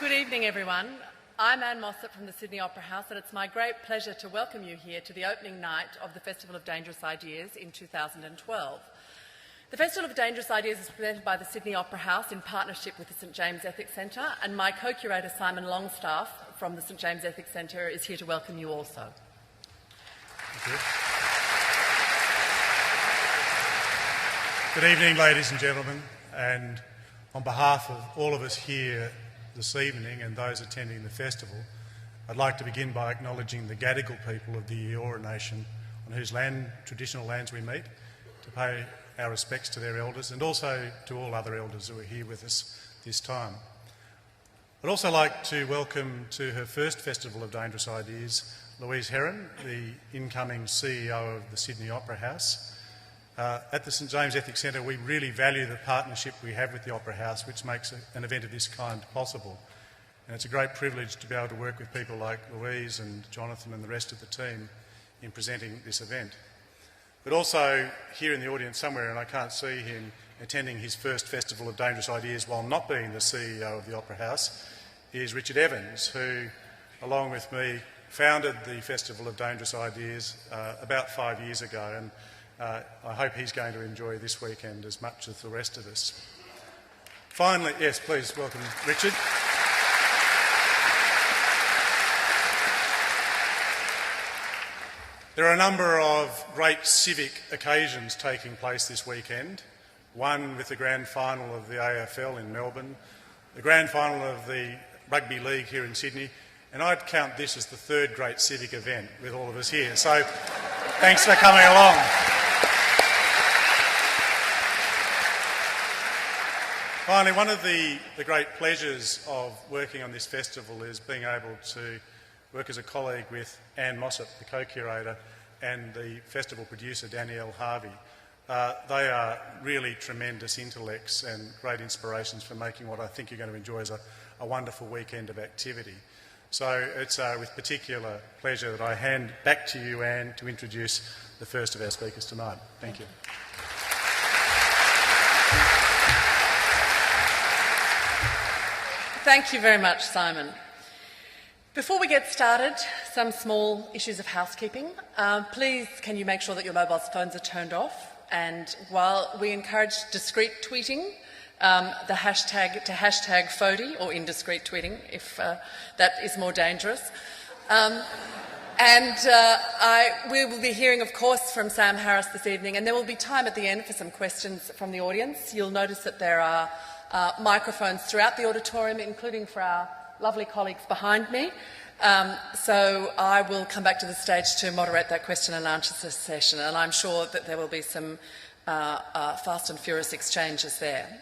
Good evening, everyone. I'm Anne Mossop from the Sydney Opera House, and it's my great pleasure to welcome you here to the opening night of the Festival of Dangerous Ideas in 2012. The Festival of Dangerous Ideas is presented by the Sydney Opera House in partnership with the St James Ethics Centre, and my co-curator Simon Longstaff from the St James Ethics Centre is here to welcome you also. Thank you. Good evening, ladies and gentlemen, and on behalf of all of us here this evening and those attending the festival, I'd like to begin by acknowledging the Gadigal people of the Eora Nation, on whose traditional lands we meet, to pay our respects to their elders and also to all other elders who are here with us this time. I'd also like to welcome to her first Festival of Dangerous Ideas Louise Heron, the incoming CEO of the Sydney Opera House. At the St James Ethics Centre, we really value the partnership we have with the Opera House, which makes an event of this kind possible. And it's a great privilege to be able to work with people like Louise and Jonathan and the rest of the team in presenting this event. But also here in the audience somewhere, and I can't see him, attending his first Festival of Dangerous Ideas while not being the CEO of the Opera House, is Richard Evans, who, along with me, founded the Festival of Dangerous Ideas about 5 years ago, and I hope he's going to enjoy this weekend as much as the rest of us. Finally, yes, please welcome Richard. There are a number of great civic occasions taking place this weekend. One with the grand final of the AFL in Melbourne, the grand final of the Rugby League here in Sydney, and I'd count this as the third great civic event with all of us here. So thanks for coming along. Finally, one of the great pleasures of working on this festival is being able to work as a colleague with Anne Mossop, the co-curator, and the festival producer, Danielle Harvey. They are really tremendous intellects and great inspirations for making what I think you're going to enjoy as a wonderful weekend of activity. So it's with particular pleasure that I hand back to you, Anne, to introduce the first of our speakers tonight. Thank you. Thank you very much, Simon. Before we get started, some small issues of housekeeping. Please, can you make sure that your mobile phones are turned off? And while we encourage discreet tweeting, the hashtag to hashtag FODI, or indiscreet tweeting, if that is more dangerous. We will be hearing, of course, from Sam Harris this evening, and there will be time at the end for some questions from the audience. You'll notice that there are microphones throughout the auditorium, including for our lovely colleagues behind me. So I will come back to the stage to moderate that question and answer session, and I'm sure that there will be some fast and furious exchanges there.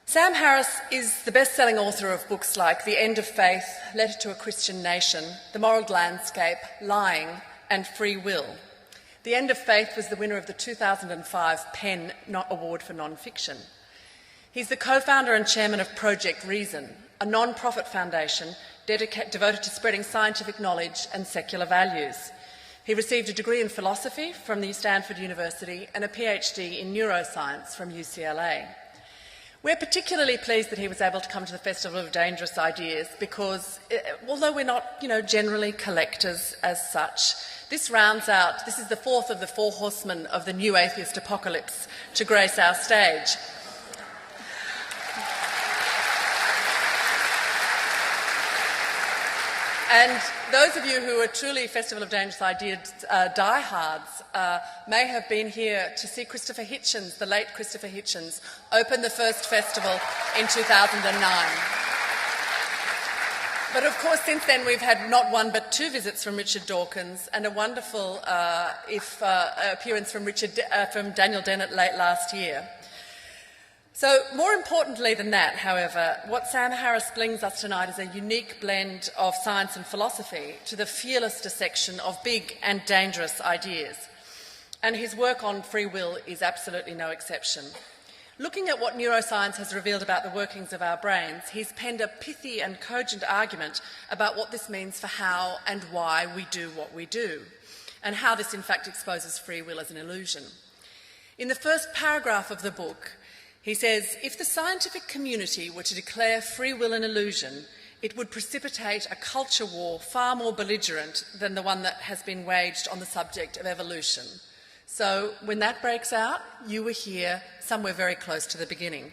Sam Harris is the best-selling author of books like The End of Faith, Letter to a Christian Nation, The Moral Landscape, Lying, and Free Will. The End of Faith was the winner of the 2005 PEN Award for Nonfiction. He's the co-founder and chairman of Project Reason, a non-profit foundation devoted to spreading scientific knowledge and secular values. He received a degree in philosophy from the Stanford University and a PhD in neuroscience from UCLA. We're particularly pleased that he was able to come to the Festival of Dangerous Ideas because, although we're not, generally collectors as such, this is the fourth of the four horsemen of the new atheist apocalypse to grace our stage. And those of you who are truly Festival of Dangerous Ideas diehards may have been here to see Christopher Hitchens, the late Christopher Hitchens, open the first festival in 2009. But of course, since then we've had not one but two visits from Richard Dawkins and a wonderful appearance from Daniel Dennett late last year. So, more importantly than that, however, what Sam Harris brings us tonight is a unique blend of science and philosophy to the fearless dissection of big and dangerous ideas. And his work on free will is absolutely no exception. Looking at what neuroscience has revealed about the workings of our brains, he's penned a pithy and cogent argument about what this means for how and why we do what we do, and how this in fact exposes free will as an illusion. In the first paragraph of the book, He says, if the scientific community were to declare free will an illusion, it would precipitate a culture war far more belligerent than the one that has been waged on the subject of evolution. So when that breaks out, you were here somewhere very close to the beginning.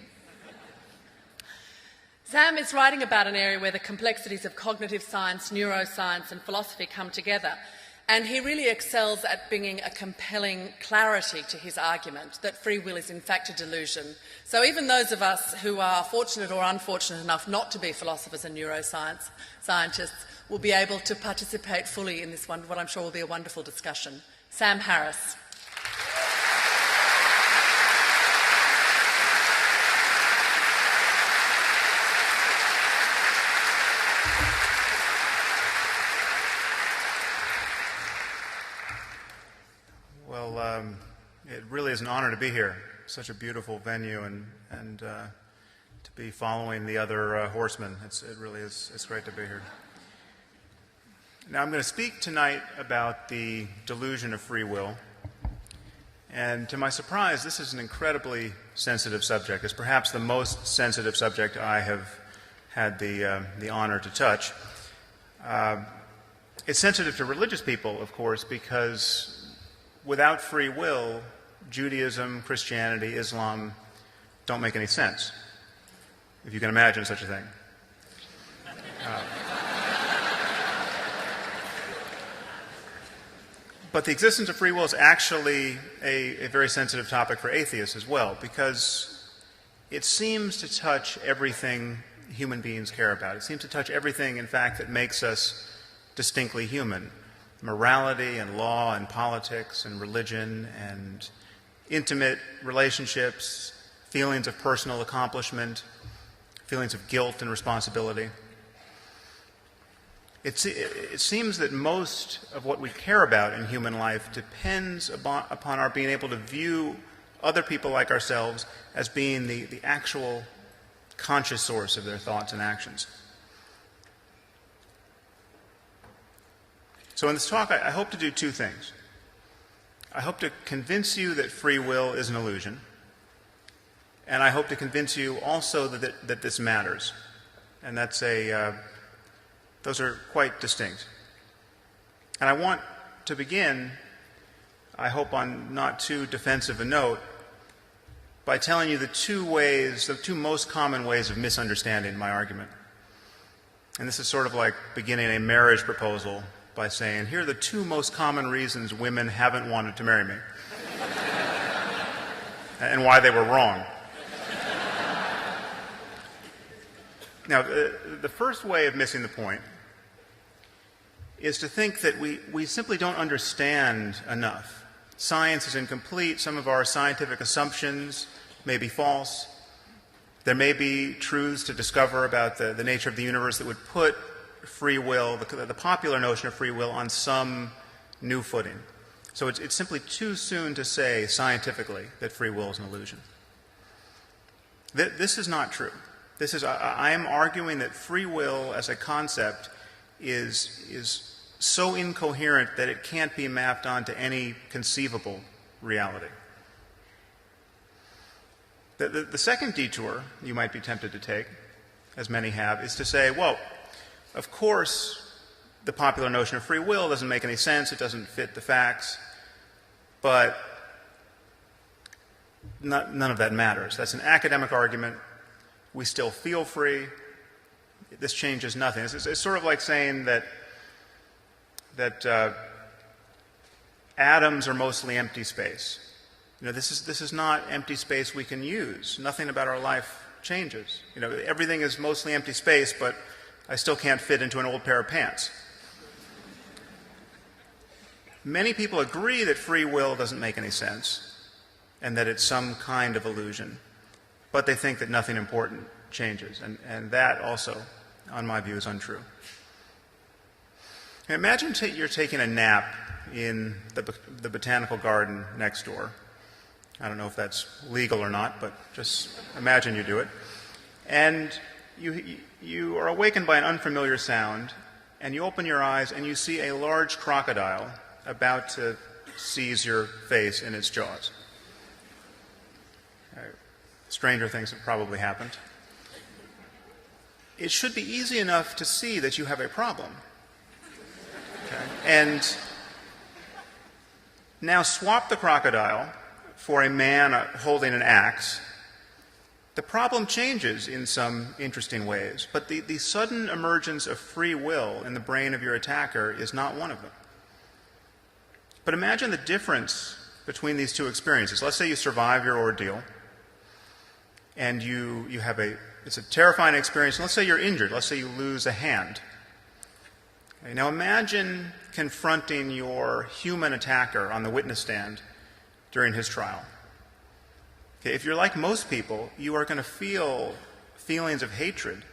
Sam is writing about an area where the complexities of cognitive science, neuroscience and philosophy come together, and he really excels at bringing a compelling clarity to his argument that free will is in fact a delusion. So even those of us who are fortunate or unfortunate enough not to be philosophers and neuroscience scientists will be able to participate fully in this what I'm sure will be a wonderful discussion. Sam Harris. It really is an honor to be here. Such a beautiful venue, and to be following the other horsemen. It really is. It's great to be here. Now, I'm going to speak tonight about the delusion of free will. And to my surprise, this is an incredibly sensitive subject. It's perhaps the most sensitive subject I have had the honor to touch. It's sensitive to religious people, of course, because without free will, Judaism, Christianity, Islam don't make any sense, if you can imagine such a thing. But the existence of free will is actually a very sensitive topic for atheists as well, because it seems to touch everything human beings care about. It seems to touch everything, in fact, that makes us distinctly human. Morality and law and politics and religion and intimate relationships, feelings of personal accomplishment, feelings of guilt and responsibility. It seems that most of what we care about in human life depends upon our being able to view other people like ourselves as being the actual conscious source of their thoughts and actions. So in this talk, I hope to do two things. I hope to convince you that free will is an illusion, and I hope to convince you also that this matters. And those are quite distinct. And I want to begin, I hope on not too defensive a note, by telling you the two most common ways of misunderstanding my argument. And this is sort of like beginning a marriage proposal by saying, here are the two most common reasons women haven't wanted to marry me, and why they were wrong. Now, the first way of missing the point is to think that we simply don't understand enough. Science is incomplete. Some of our scientific assumptions may be false. There may be truths to discover about the nature of the universe that would put free will, the popular notion of free will, on some new footing. So it's simply too soon to say scientifically that free will is an illusion. This is not true. I am arguing that free will as a concept is so incoherent that it can't be mapped onto any conceivable reality. The second detour you might be tempted to take, as many have, is to say, well, of course, the popular notion of free will doesn't make any sense, it doesn't fit the facts, but none of that matters. That's an academic argument. We still feel free. This changes nothing. It's sort of like saying that atoms are mostly empty space. You know, this is not empty space we can use. Nothing about our life changes. You know, everything is mostly empty space, but I still can't fit into an old pair of pants. Many people agree that free will doesn't make any sense and that it's some kind of illusion, but they think that nothing important changes, and that also, on my view, is untrue. Now, imagine you're taking a nap in the botanical garden next door. I don't know if that's legal or not, but just imagine you do it. And you are awakened by an unfamiliar sound, and you open your eyes and you see a large crocodile about to seize your face in its jaws. stranger things have probably happened. It should be easy enough to see that you have a problem. Okay? And now swap the crocodile for a man holding an axe. The problem changes in some interesting ways, but the sudden emergence of free will in the brain of your attacker is not one of them. But imagine the difference between these two experiences. Let's say you survive your ordeal, and you have it's a terrifying experience. Let's say you're injured. Let's say you lose a hand. Okay, now imagine confronting your human attacker on the witness stand during his trial. Okay, if you're like most people, you are going to feel feelings of hatred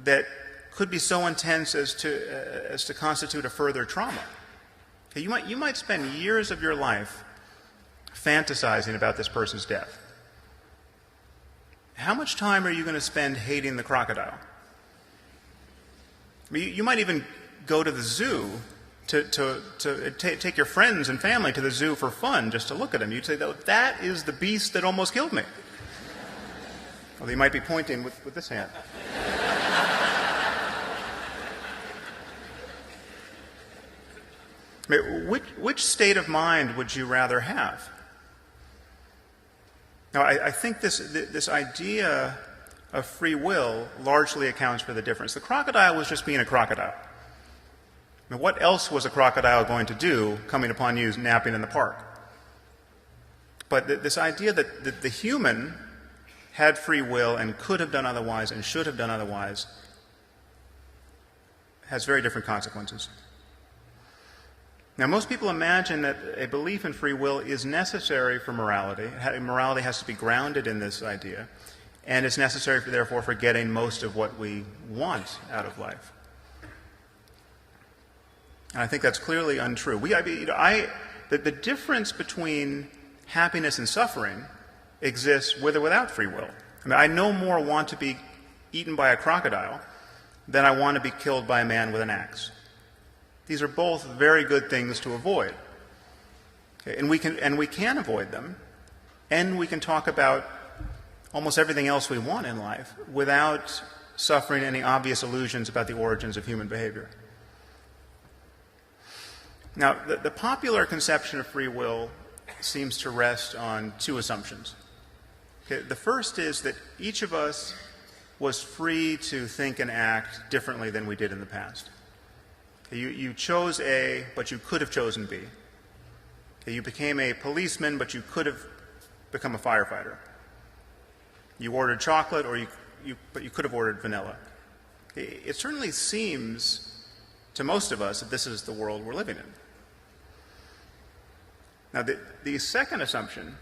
that could be so intense as to constitute a further trauma. Okay, you might spend years of your life fantasizing about this person's death. How much time are you going to spend hating the crocodile? I mean, you might even go to the zoo to take your friends and family to the zoo for fun just to look at him. You'd say, that is the beast that almost killed me. Well, you might be pointing with this hand. I mean, which state of mind would you rather have? Now, I think this idea of free will largely accounts for the difference. The crocodile was just being a crocodile. I mean, what else was a crocodile going to do coming upon you napping in the park? But this idea that the human had free will and could have done otherwise and should have done otherwise has very different consequences. Now, most people imagine that a belief in free will is necessary for morality. Morality has to be grounded in this idea, and it's necessary, therefore, for getting most of what we want out of life. And I think that's clearly untrue. The difference between happiness and suffering exists with or without free will. I mean, I no more want to be eaten by a crocodile than I want to be killed by a man with an axe. These are both very good things to avoid. Okay, and we can avoid them, and we can talk about almost everything else we want in life without suffering any obvious illusions about the origins of human behavior. Now, the popular conception of free will seems to rest on two assumptions. Okay, the first is that each of us was free to think and act differently than we did in the past. You chose A, but you could have chosen B. You became a policeman, but you could have become a firefighter. You ordered chocolate, but you could have ordered vanilla. It certainly seems to most of us that this is the world we're living in. Now, the second assumption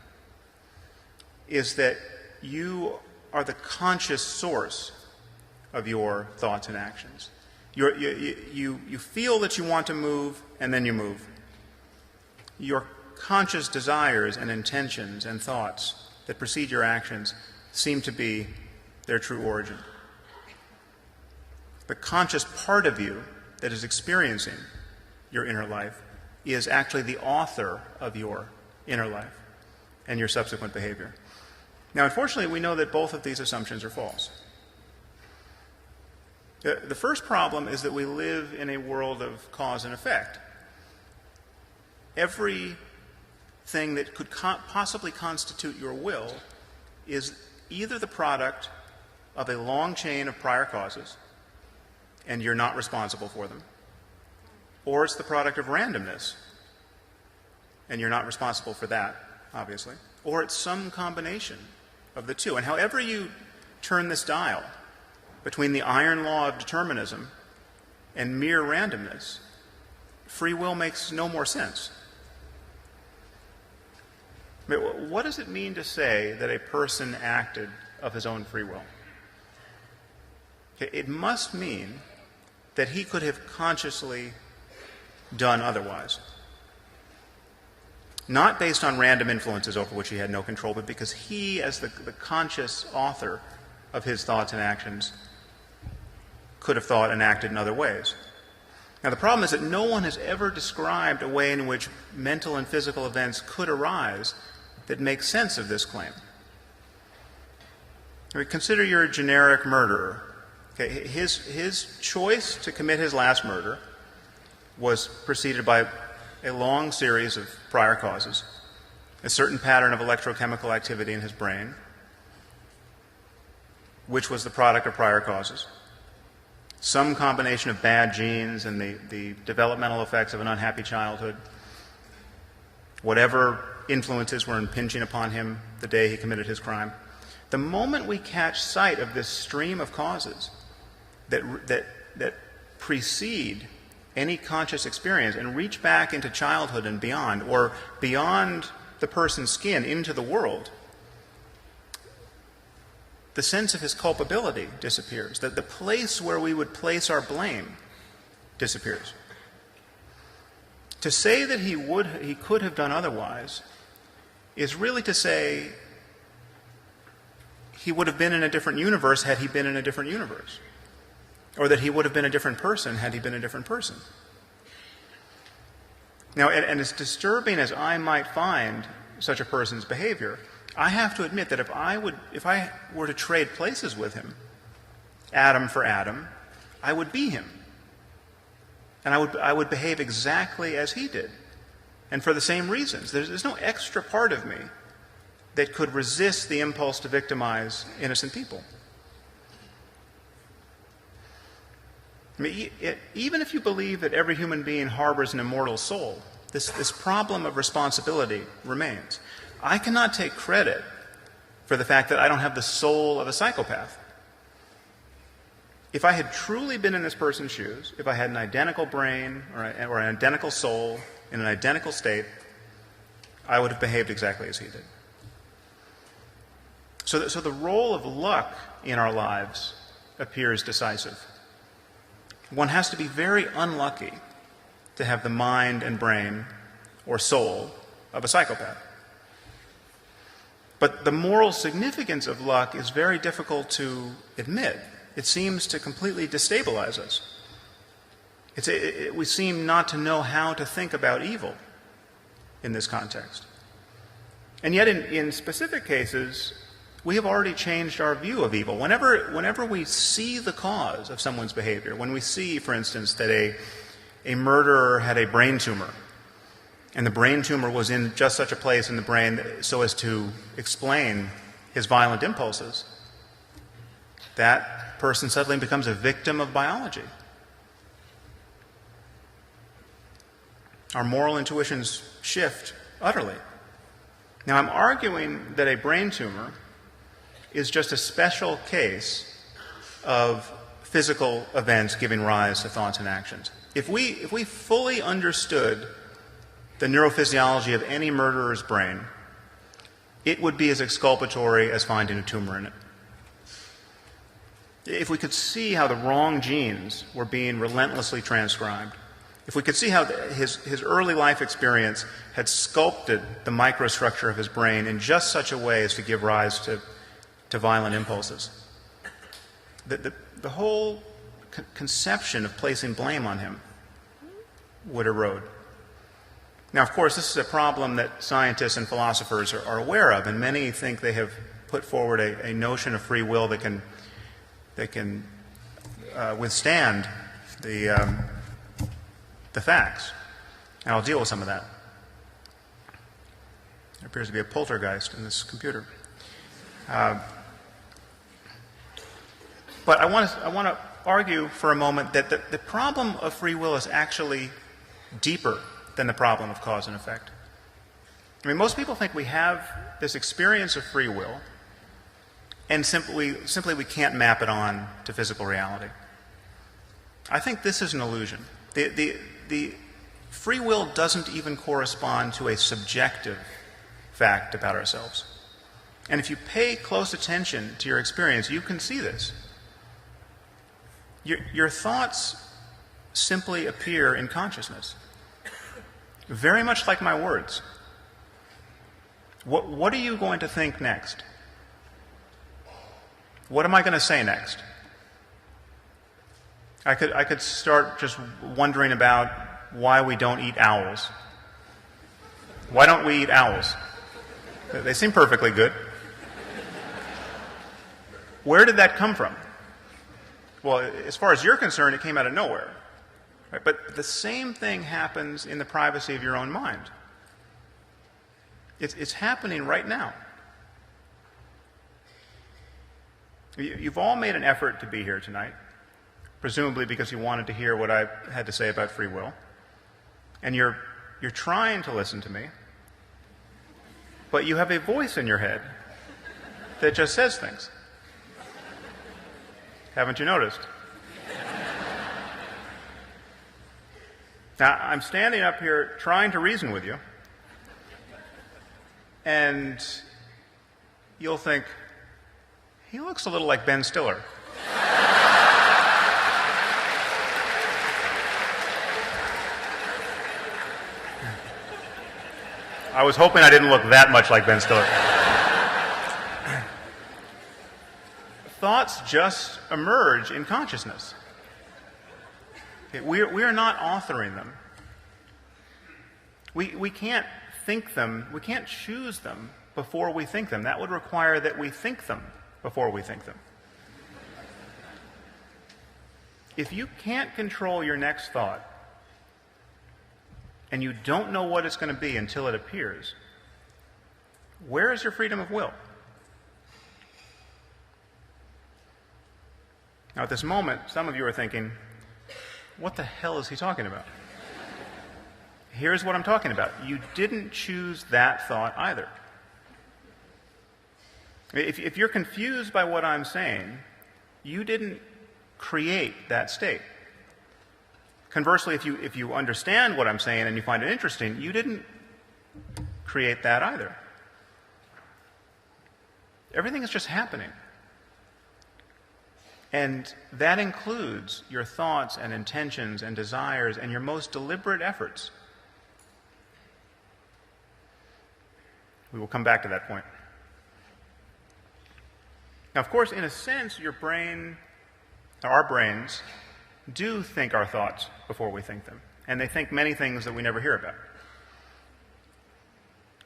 is that you are the conscious source of your thoughts and actions. You feel that you want to move, and then you move. Your conscious desires and intentions and thoughts that precede your actions seem to be their true origin. The conscious part of you that is experiencing your inner life is actually the author of your inner life and your subsequent behavior. Now, unfortunately, we know that both of these assumptions are false. The first problem is that we live in a world of cause and effect. Everything that could possibly constitute your will is either the product of a long chain of prior causes, and you're not responsible for them, or it's the product of randomness, and you're not responsible for that, obviously, or it's some combination of the two. And however you turn this dial between the iron law of determinism and mere randomness, free will makes no more sense. I mean, what does it mean to say that a person acted of his own free will? It must mean that he could have consciously done otherwise. Not based on random influences over which he had no control, but because he, as the conscious author of his thoughts and actions, could have thought and acted in other ways. Now, the problem is that no one has ever described a way in which mental and physical events could arise that makes sense of this claim. I mean, consider you're a generic murderer. Okay, his choice to commit his last murder was preceded by a long series of prior causes, a certain pattern of electrochemical activity in his brain, which was the product of prior causes, some combination of bad genes and the developmental effects of an unhappy childhood, whatever influences were impinging upon him the day he committed his crime. The moment we catch sight of this stream of causes that precede any conscious experience and reach back into childhood and beyond, or beyond the person's skin into the world, the sense of his culpability disappears. That the place where we would place our blame disappears. To say that he could have done otherwise is really to say he would have been in a different universe had he been in a different universe, or that he would have been a different person had he been a different person. Now, and as disturbing as I might find such a person's behavior, I have to admit that if I were to trade places with him, atom for atom, I would be him. And I would behave exactly as he did. And for the same reasons. There's no extra part of me that could resist the impulse to victimize innocent people. I mean, even if you believe that every human being harbors an immortal soul, this problem of responsibility remains. I cannot take credit for the fact that I don't have the soul of a psychopath. If I had truly been in this person's shoes, if I had an identical brain or an identical soul in an identical state, I would have behaved exactly as he did. So the role of luck in our lives appears decisive. One has to be very unlucky to have the mind and brain or soul of a psychopath. But the moral significance of luck is very difficult to admit. It seems to completely destabilize us. We seem not to know how to think about evil in this context. And yet in specific cases, we have already changed our view of evil. Whenever we see the cause of someone's behavior, when we see, for instance, that a murderer had a brain tumor, and the brain tumor was in just such a place in the brain so as to explain his violent impulses, that person suddenly becomes a victim of biology. Our moral intuitions shift utterly. Now, I'm arguing that a brain tumor is just a special case of physical events giving rise to thoughts and actions. If we fully understood the neurophysiology of any murderer's brain, it would be as exculpatory as finding a tumor in it. If we could see how the wrong genes were being relentlessly transcribed, if we could see how his early life experience had sculpted the microstructure of his brain in just such a way as to give rise to violent impulses, the whole conception of placing blame on him would erode. Now, of course, this is a problem that scientists and philosophers are aware of, and many think they have put forward a notion of free will that can withstand the facts. And I'll deal with some of that. There appears to be a poltergeist in this computer. But I want to argue for a moment that the problem of free will is actually deeper than the problem of cause and effect. I mean, most people think we have this experience of free will, and simply we can't map it on to physical reality. I think this is an illusion. The free will doesn't even correspond to a subjective fact about ourselves. And if you pay close attention to your experience, you can see this. Your thoughts simply appear in consciousness, very much like my words. What are you going to think next? What am I going to say next? I could start just wondering about why we don't eat owls. Why don't we eat owls? They seem perfectly good. Where did that come from? Well, as far as you're concerned, it came out of nowhere. Right? But the same thing happens in the privacy of your own mind. It's happening right now. You've all made an effort to be here tonight, presumably because you wanted to hear what I had to say about free will. And you're trying to listen to me, but you have a voice in your head that just says things. Haven't you noticed? Now, I'm standing up here trying to reason with you, and you'll think, he looks a little like Ben Stiller. I was hoping I didn't look that much like Ben Stiller. Thoughts just emerge in consciousness. Okay, we are not authoring them. We can't think them, we can't choose them before we think them. That would require that we think them before we think them. If you can't control your next thought, and you don't know what it's going to be until it appears, where is your freedom of will? Now, at this moment, some of you are thinking, what the hell is he talking about? Here's what I'm talking about. You didn't choose that thought either. If you're confused by what I'm saying, you didn't create that state. Conversely, if you understand what I'm saying and you find it interesting, you didn't create that either. Everything is just happening. And that includes your thoughts and intentions and desires and your most deliberate efforts. We will come back to that point. Now, of course, in a sense, our brains, do think our thoughts before we think them. And they think many things that we never hear about.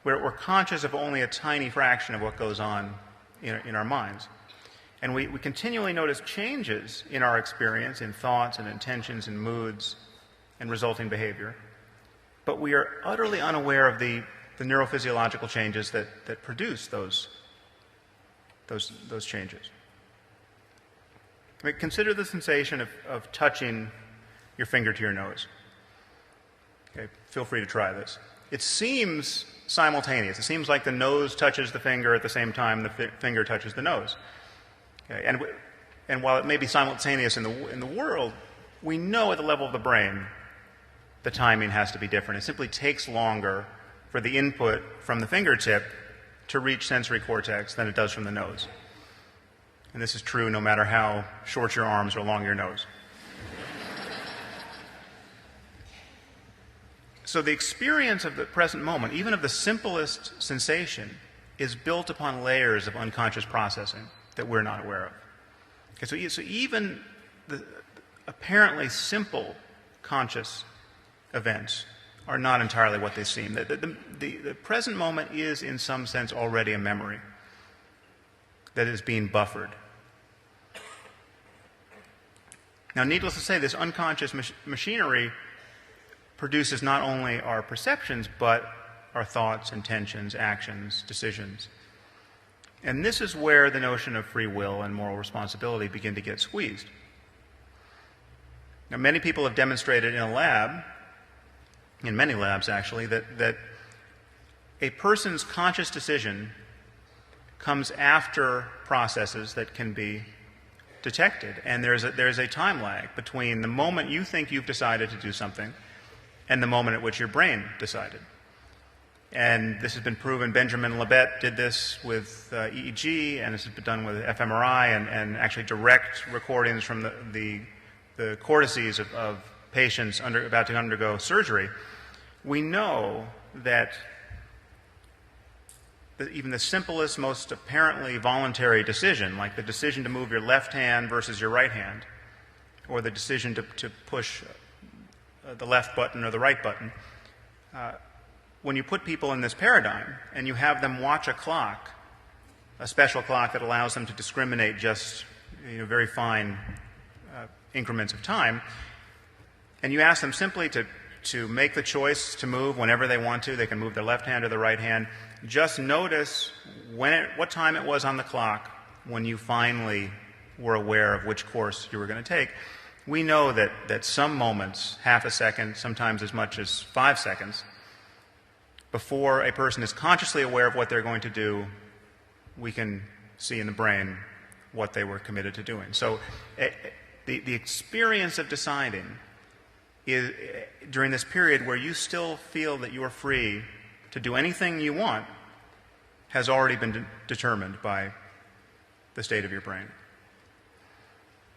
We're conscious of only a tiny fraction of what goes on in our minds. And we continually notice changes in our experience, in thoughts and intentions and moods and resulting behavior. But we are utterly unaware of the neurophysiological changes that produce those changes. I mean, consider the sensation of touching your finger to your nose. Okay, feel free to try this. It seems simultaneous. It seems like the nose touches the finger at the same time the finger touches the nose. Okay, and while it may be simultaneous in the world, we know at the level of the brain the timing has to be different. It simply takes longer for the input from the fingertip to reach sensory cortex than it does from the nose. And this is true no matter how short your arms or long your nose. So the experience of the present moment, even of the simplest sensation, is built upon layers of unconscious processing that we're not aware of. Okay, so even the apparently simple conscious events are not entirely what they seem. The present moment is, in some sense, already a memory that is being buffered. Now, needless to say, this unconscious machinery produces not only our perceptions, but our thoughts, intentions, actions, decisions. And this is where the notion of free will and moral responsibility begin to get squeezed. Now, many people have demonstrated in a lab, in many labs actually, that a person's conscious decision comes after processes that can be detected. And there's a time lag between the moment you think you've decided to do something and the moment at which your brain decided. And this has been proven. Benjamin Libet did this with EEG, and this has been done with fMRI, and actually direct recordings from the cortices of patients about to undergo surgery. We know that even the simplest, most apparently voluntary decision, like the decision to move your left hand versus your right hand, or the decision to push the left button or the right button, when you put people in this paradigm and you have them watch a clock a special clock that allows them to discriminate just very fine increments of time, and you ask them simply to make the choice to move whenever they want to. They can move their left hand or their right hand. Just notice what time it was on the clock when you finally were aware of which course you were going to take. We know that some moments, half a second, sometimes as much as 5 seconds, before a person is consciously aware of what they're going to do, we can see in the brain what they were committed to doing. So the experience of deciding is, during this period where you still feel that you are free to do anything you want, has already been determined by the state of your brain.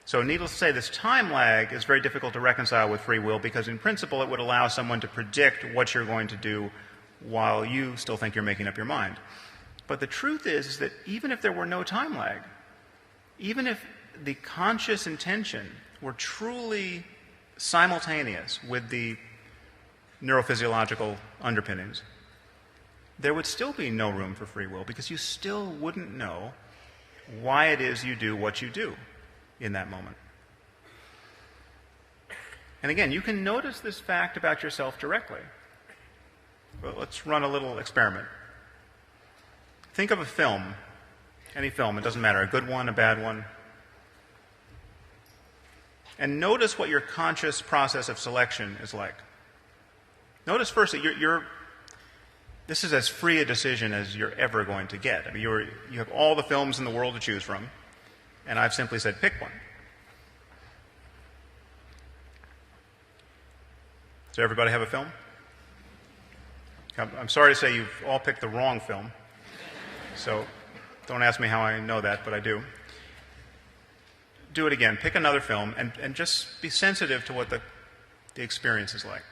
So needless to say, this time lag is very difficult to reconcile with free will, because in principle it would allow someone to predict what you're going to do while you still think you're making up your mind. But the truth is that even if there were no time lag, even if the conscious intention were truly simultaneous with the neurophysiological underpinnings, there would still be no room for free will, because you still wouldn't know why it is you do what you do in that moment. And again, you can notice this fact about yourself directly. Well, let's run a little experiment. Think of a film, any film, it doesn't matter, a good one, a bad one, and notice what your conscious process of selection is like. Notice first that this is as free a decision as you're ever going to get. I mean, you have all the films in the world to choose from, and I've simply said, pick one. Does everybody have a film? I'm sorry to say you've all picked the wrong film, so don't ask me how I know that, but I do. Do it again. Pick another film and just be sensitive to what the experience is like.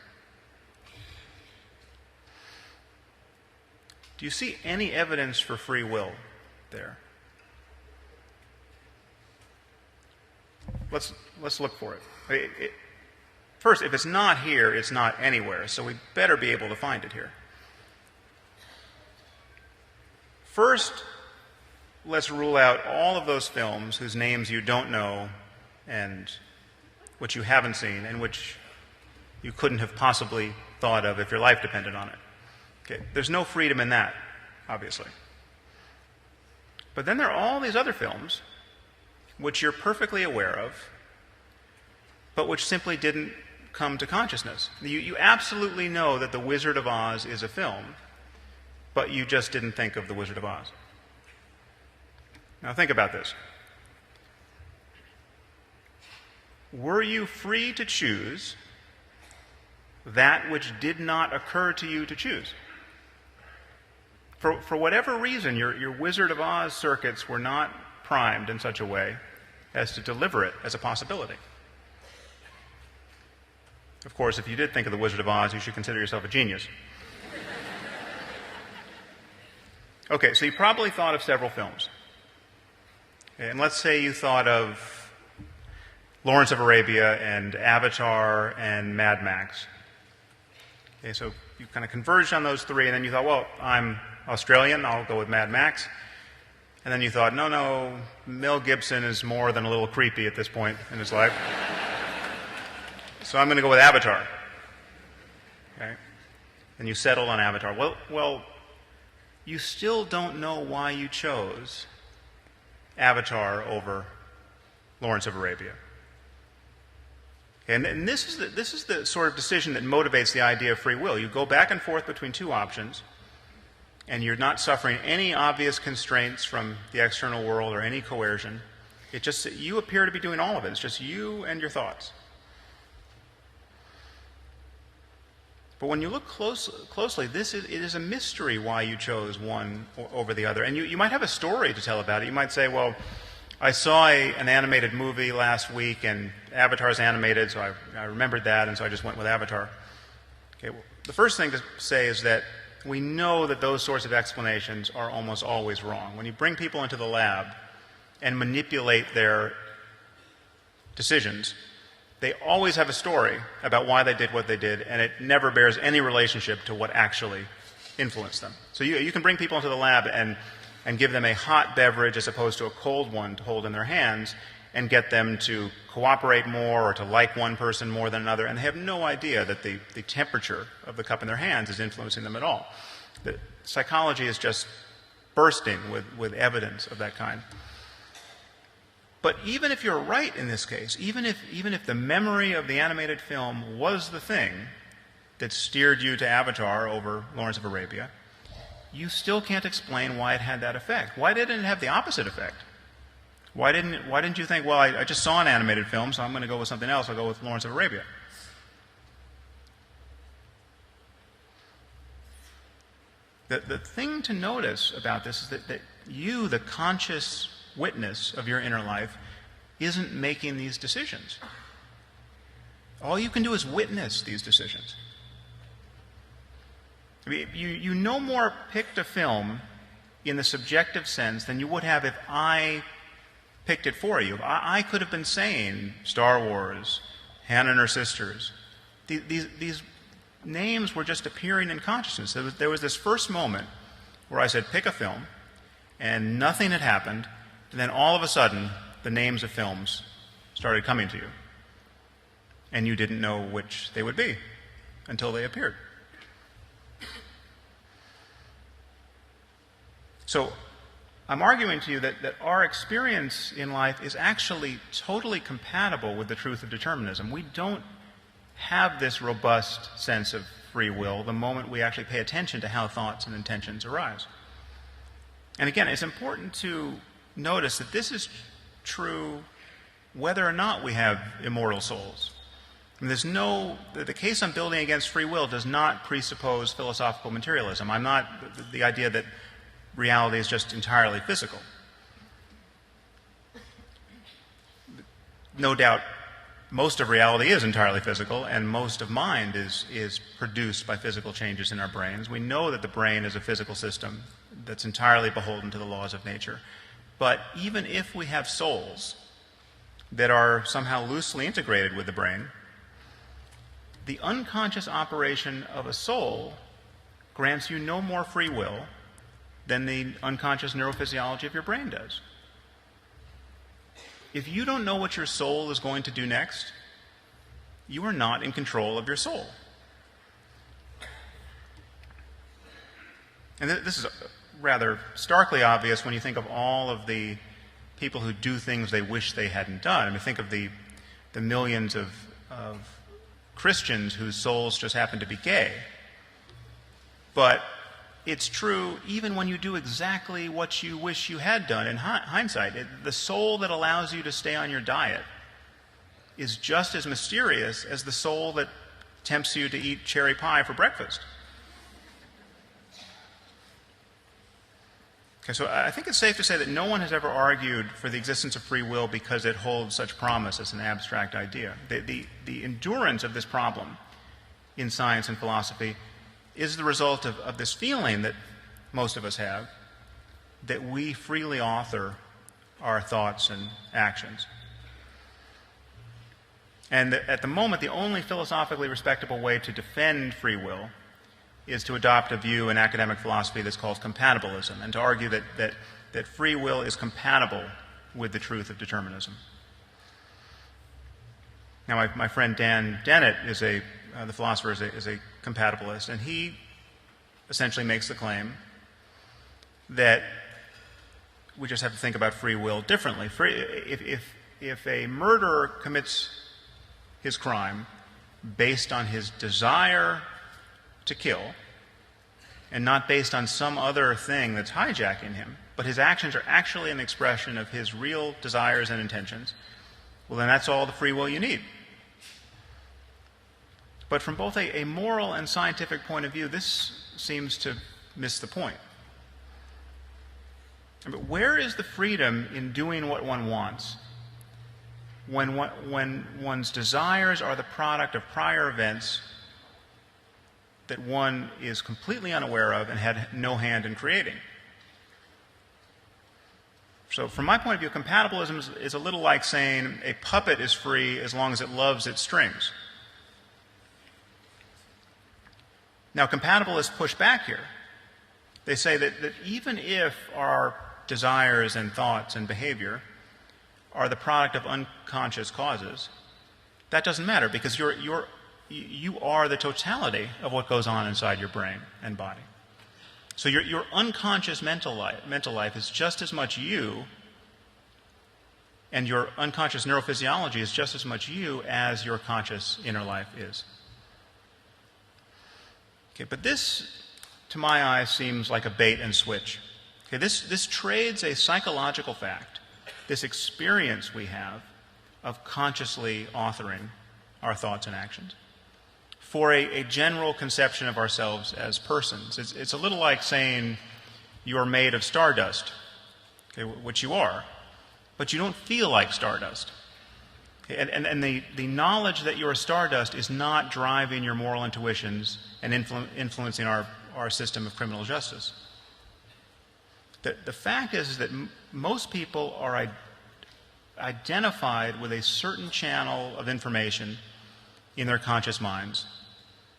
Do you see any evidence for free will there? Let's look for it. First, if it's not here, it's not anywhere, so we better be able to find it here. First, let's rule out all of those films whose names you don't know and which you haven't seen and which you couldn't have possibly thought of if your life depended on it. Okay, there's no freedom in that, obviously. But then there are all these other films which you're perfectly aware of, but which simply didn't come to consciousness. You absolutely know that The Wizard of Oz is a film, but you just didn't think of The Wizard of Oz. Now think about this. Were you free to choose that which did not occur to you to choose? For whatever reason, your Wizard of Oz circuits were not primed in such a way as to deliver it as a possibility. Of course, if you did think of The Wizard of Oz, you should consider yourself a genius. Okay, so you probably thought of several films. And let's say you thought of Lawrence of Arabia and Avatar and Mad Max. Okay, so you kind of converged on those three, and then you thought, well, I'm Australian, I'll go with Mad Max. And then you thought, no, Mel Gibson is more than a little creepy at this point in his life. So I'm going to go with Avatar. Okay? And you settled on Avatar. Well, you still don't know why you chose Avatar over Lawrence of Arabia. And this is the sort of decision that motivates the idea of free will. You go back and forth between two options, and you're not suffering any obvious constraints from the external world or any coercion. It just, you appear to be doing all of it. It's just you and your thoughts. But when you look closely, it is a mystery why you chose one over the other. And you might have a story to tell about it. You might say, well, I saw an animated movie last week, and Avatar's animated, so I remembered that, and so I just went with Avatar. Okay, well, the first thing to say is that we know that those sorts of explanations are almost always wrong. When you bring people into the lab and manipulate their decisions, they always have a story about why they did what they did, and it never bears any relationship to what actually influenced them. So you can bring people into the lab, and and give them a hot beverage as opposed to a cold one to hold in their hands and get them to cooperate more or to like one person more than another, and they have no idea that the temperature of the cup in their hands is influencing them at all. The psychology is just bursting with evidence of that kind. But even if you're right in this case, even if the memory of the animated film was the thing that steered you to Avatar over Lawrence of Arabia, you still can't explain why it had that effect. Why didn't it have the opposite effect? Why didn't you think, well, I just saw an animated film, so I'm going to go with something else. I'll go with Lawrence of Arabia. The thing to notice about this is that you, the conscious witness of your inner life, isn't making these decisions. All you can do is witness these decisions. I mean, you no more picked a film in the subjective sense than you would have if I picked it for you. I could have been saying Star Wars, Hannah and Her Sisters. These names were just appearing in consciousness. There was this first moment where I said, pick a film, and nothing had happened, and then all of a sudden, the names of films started coming to you. And you didn't know which they would be until they appeared. So, I'm arguing to you that our experience in life is actually totally compatible with the truth of determinism. We don't have this robust sense of free will the moment we actually pay attention to how thoughts and intentions arise. And again, it's important to notice that this is true whether or not we have immortal souls. I mean, the case I'm building against free will does not presuppose philosophical materialism. I'm not the idea that reality is just entirely physical. No doubt, most of reality is entirely physical, and most of mind is produced by physical changes in our brains. We know that the brain is a physical system that's entirely beholden to the laws of nature. But even if we have souls that are somehow loosely integrated with the brain, the unconscious operation of a soul grants you no more free will than the unconscious neurophysiology of your brain does. If you don't know what your soul is going to do next, you are not in control of your soul. And this is rather starkly obvious when you think of all of the people who do things they wish they hadn't done. I mean, think of the millions of Christians whose souls just happen to be gay. But it's true even when you do exactly what you wish you had done in hindsight. The soul that allows you to stay on your diet is just as mysterious as the soul that tempts you to eat cherry pie for breakfast. Okay, so I think it's safe to say that no one has ever argued for the existence of free will because it holds such promise as an abstract idea. The endurance of this problem in science and philosophy is the result of this feeling that most of us have, that we freely author our thoughts and actions. And that at the moment, the only philosophically respectable way to defend free will is to adopt a view in academic philosophy that's called compatibilism, and to argue that free will is compatible with the truth of determinism. Now, my friend Dan Dennett the philosopher is a compatibilist, and he essentially makes the claim that we just have to think about free will differently. If a murderer commits his crime based on his desire to kill, and not based on some other thing that's hijacking him, but his actions are actually an expression of his real desires and intentions, well, then that's all the free will you need. But from both a moral and scientific point of view, this seems to miss the point. But where is the freedom in doing what one wants when one's desires are the product of prior events that one is completely unaware of and had no hand in creating? So from my point of view, compatibilism is a little like saying a puppet is free as long as it loves its strings. Now, compatibilists push back here They say that even if our desires and thoughts and behavior are the product of unconscious causes, that doesn't matter, because you are the totality of what goes on inside your brain and body. So your unconscious mental life is just as much you, and your unconscious neurophysiology is just as much you as your conscious inner life is. Okay, but this, to my eye, seems like a bait and switch. Okay, this trades a psychological fact, this experience we have of consciously authoring our thoughts and actions, for a general conception of ourselves as persons. It's a little like saying you are made of stardust, okay, which you are, but you don't feel like stardust. Okay, and the knowledge that you're stardust is not driving your moral intuitions and influencing our system of criminal justice. The fact is that most people are identified with a certain channel of information in their conscious minds.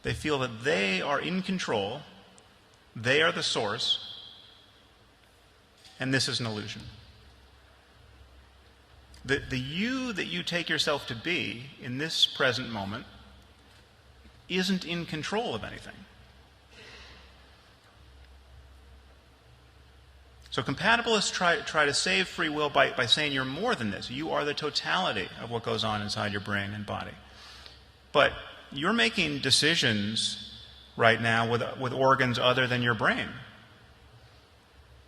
They feel that they are in control, they are the source, and this is an illusion. The you that you take yourself to be in this present moment isn't in control of anything. So compatibilists try to save free will by saying you're more than this. You are the totality of what goes on inside your brain and body. But you're making decisions right now with organs other than your brain.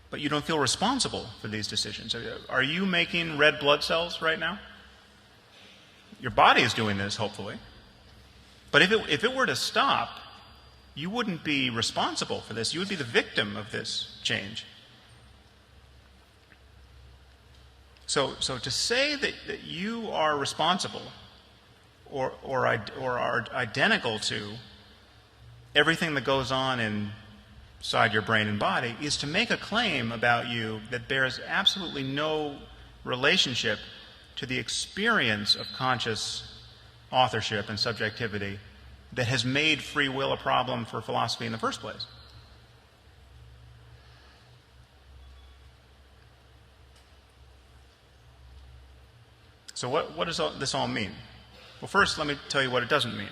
But you don't feel responsible for these decisions. Are you making red blood cells right now? Your body is doing this, hopefully. But if it were to stop, you wouldn't be responsible for this. You would be the victim of this change. So to say that you are responsible or are identical to everything that goes on inside your brain and body is to make a claim about you that bears absolutely no relationship to the experience of conscious authorship and subjectivity that has made free will a problem for philosophy in the first place. So what does this all mean? Well, first, let me tell you what it doesn't mean.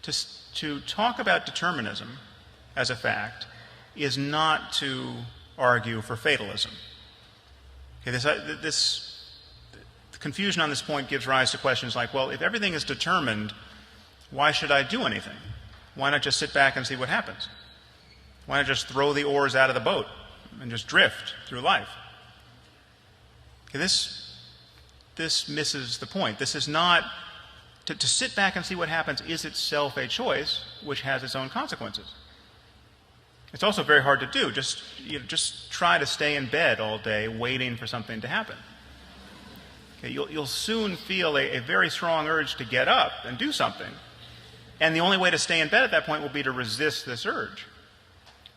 To talk about determinism as a fact is not to argue for fatalism. Okay, this confusion on this point gives rise to questions like, well, if everything is determined, why should I do anything? Why not just sit back and see what happens? Why not just throw the oars out of the boat and just drift through life? Okay, this misses the point. This is not to sit back and see what happens is itself a choice which has its own consequences. It's also very hard to do. Just try to stay in bed all day waiting for something to happen. Okay, you'll soon feel a very strong urge to get up and do something. And the only way to stay in bed at that point will be to resist this urge.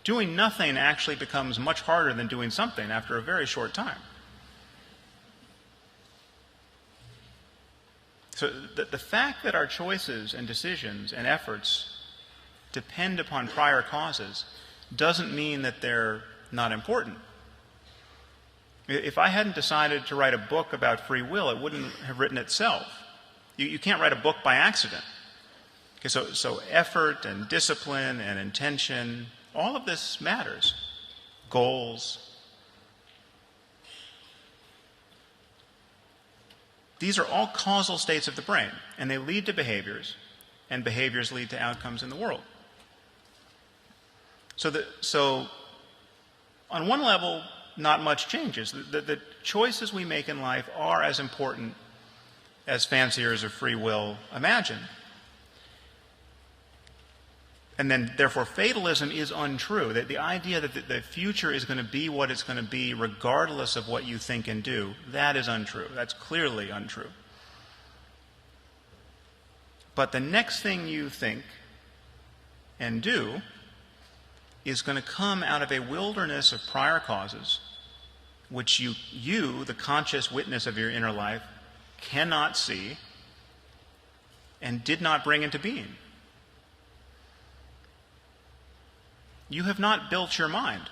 Doing nothing actually becomes much harder than doing something after a very short time. So the fact that our choices and decisions and efforts depend upon prior causes doesn't mean that they're not important. If I hadn't decided to write a book about free will, it wouldn't have written itself. You can't write a book by accident. Okay, so effort and discipline and intention, all of this matters. Goals. These are all causal states of the brain, and they lead to behaviors, and behaviors lead to outcomes in the world. So on one level, not much changes. The choices we make in life are as important as fanciers of free will imagine. And then, therefore, fatalism is untrue. That the idea that the future is going to be what it's going to be regardless of what you think and do, that is untrue. That's clearly untrue. But the next thing you think and do is going to come out of a wilderness of prior causes which you, the conscious witness of your inner life, cannot see and did not bring into being. You have not built your mind.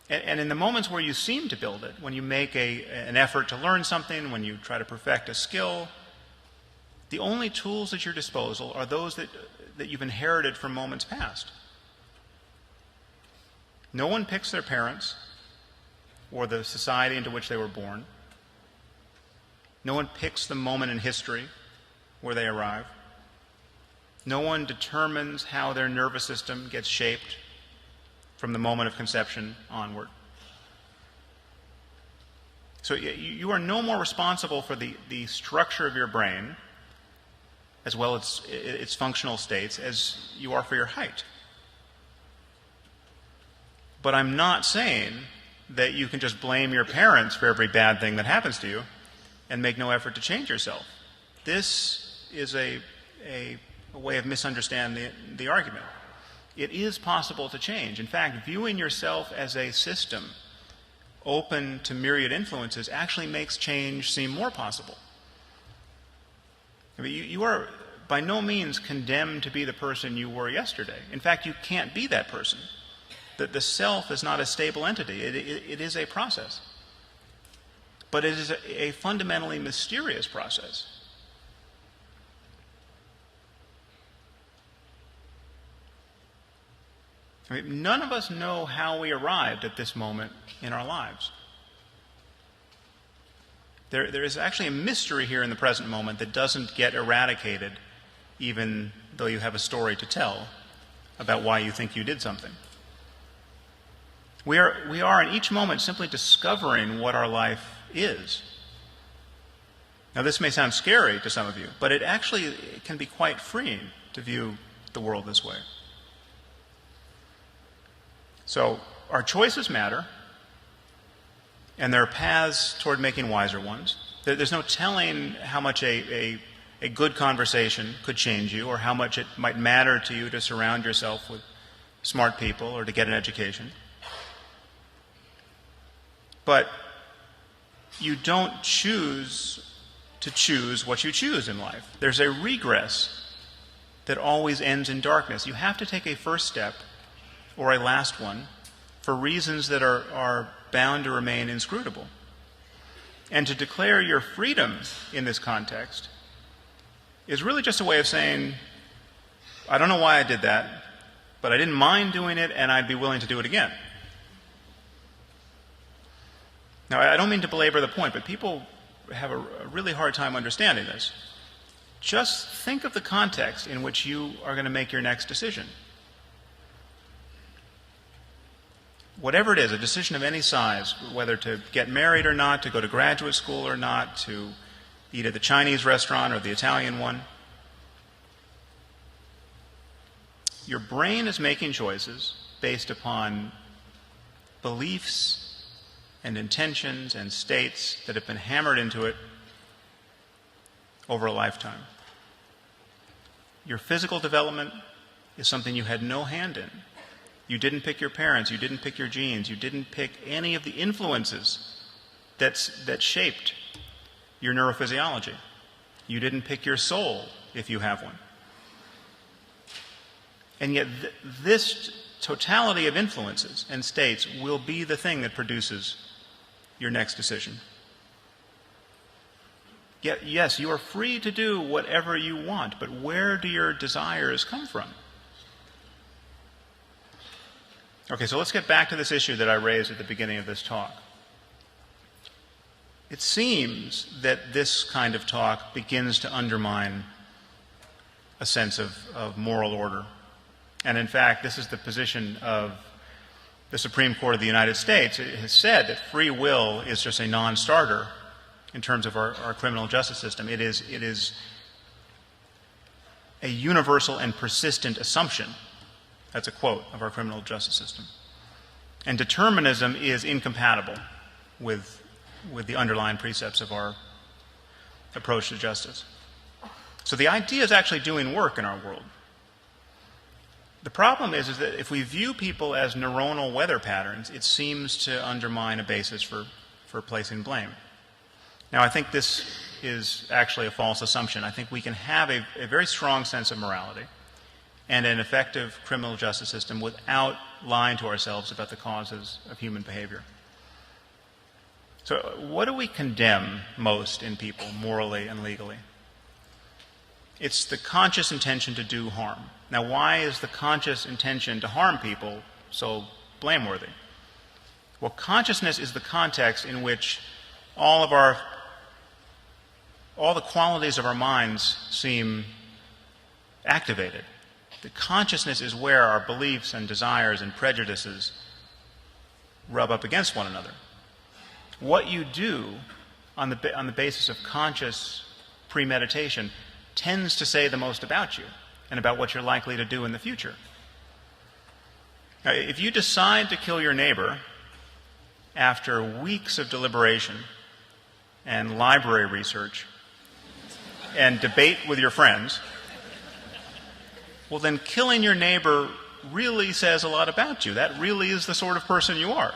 And in the moments where you seem to build it, when you make an effort to learn something, when you try to perfect a skill, the only tools at your disposal are those that you've inherited from moments past. No one picks their parents or the society into which they were born. No one picks the moment in history where they arrive. No one determines how their nervous system gets shaped from the moment of conception onward. So you are no more responsible for the structure of your brain, as well as its functional states, as you are for your height. But I'm not saying that you can just blame your parents for every bad thing that happens to you and make no effort to change yourself. This is a way of misunderstanding the argument. It is possible to change. In fact, viewing yourself as a system open to myriad influences actually makes change seem more possible. I mean, you are by no means condemned to be the person you were yesterday. In fact, you can't be that person. The self is not a stable entity. It is a process. But it is a fundamentally mysterious process. I mean, none of us know how we arrived at this moment in our lives. There is actually a mystery here in the present moment that doesn't get eradicated even though you have a story to tell about why you think you did something. We are in each moment simply discovering what our life is. Now, this may sound scary to some of you, but it can be quite freeing to view the world this way. So, our choices matter, and there are paths toward making wiser ones. There's no telling how much a good conversation could change you, or how much it might matter to you to surround yourself with smart people or to get an education. But you don't choose to choose what you choose in life. There's a regress that always ends in darkness. You have to take a first step or a last one for reasons that are bound to remain inscrutable. And to declare your freedom in this context is really just a way of saying, I don't know why I did that, but I didn't mind doing it, and I'd be willing to do it again. Now, I don't mean to belabor the point, but people have a really hard time understanding this. Just think of the context in which you are going to make your next decision. Whatever it is, a decision of any size, whether to get married or not, to go to graduate school or not, to eat at the Chinese restaurant or the Italian one, your brain is making choices based upon beliefs and intentions and states that have been hammered into it over a lifetime. Your physical development is something you had no hand in. You didn't pick your parents, you didn't pick your genes, you didn't pick any of the influences that shaped your neurophysiology. You didn't pick your soul, if you have one. And yet this totality of influences and states will be the thing that produces your next decision. Yet, yes, you are free to do whatever you want, but where do your desires come from? Okay, so let's get back to this issue that I raised at the beginning of this talk. It seems that this kind of talk begins to undermine a sense of moral order. And in fact, this is the position of the Supreme Court of the United States. It has said that free will is just a non-starter in terms of our criminal justice system. It is a universal and persistent assumption. That's a quote of our criminal justice system. And determinism is incompatible with the underlying precepts of our approach to justice. So the idea is actually doing work in our world. The problem is that if we view people as neuronal weather patterns, it seems to undermine a basis for placing blame. Now, I think this is actually a false assumption. I think we can have a very strong sense of morality, and an effective criminal justice system without lying to ourselves about the causes of human behavior. So what do we condemn most in people, morally and legally? It's the conscious intention to do harm. Now, why is the conscious intention to harm people so blameworthy? Well, consciousness is the context in which all the qualities of our minds seem activated. The consciousness is where our beliefs and desires and prejudices rub up against one another. What you do on the basis of conscious premeditation tends to say the most about you and about what you're likely to do in the future. Now, if you decide to kill your neighbor after weeks of deliberation and library research and debate with your friends, well, then killing your neighbor really says a lot about you. That really is the sort of person you are.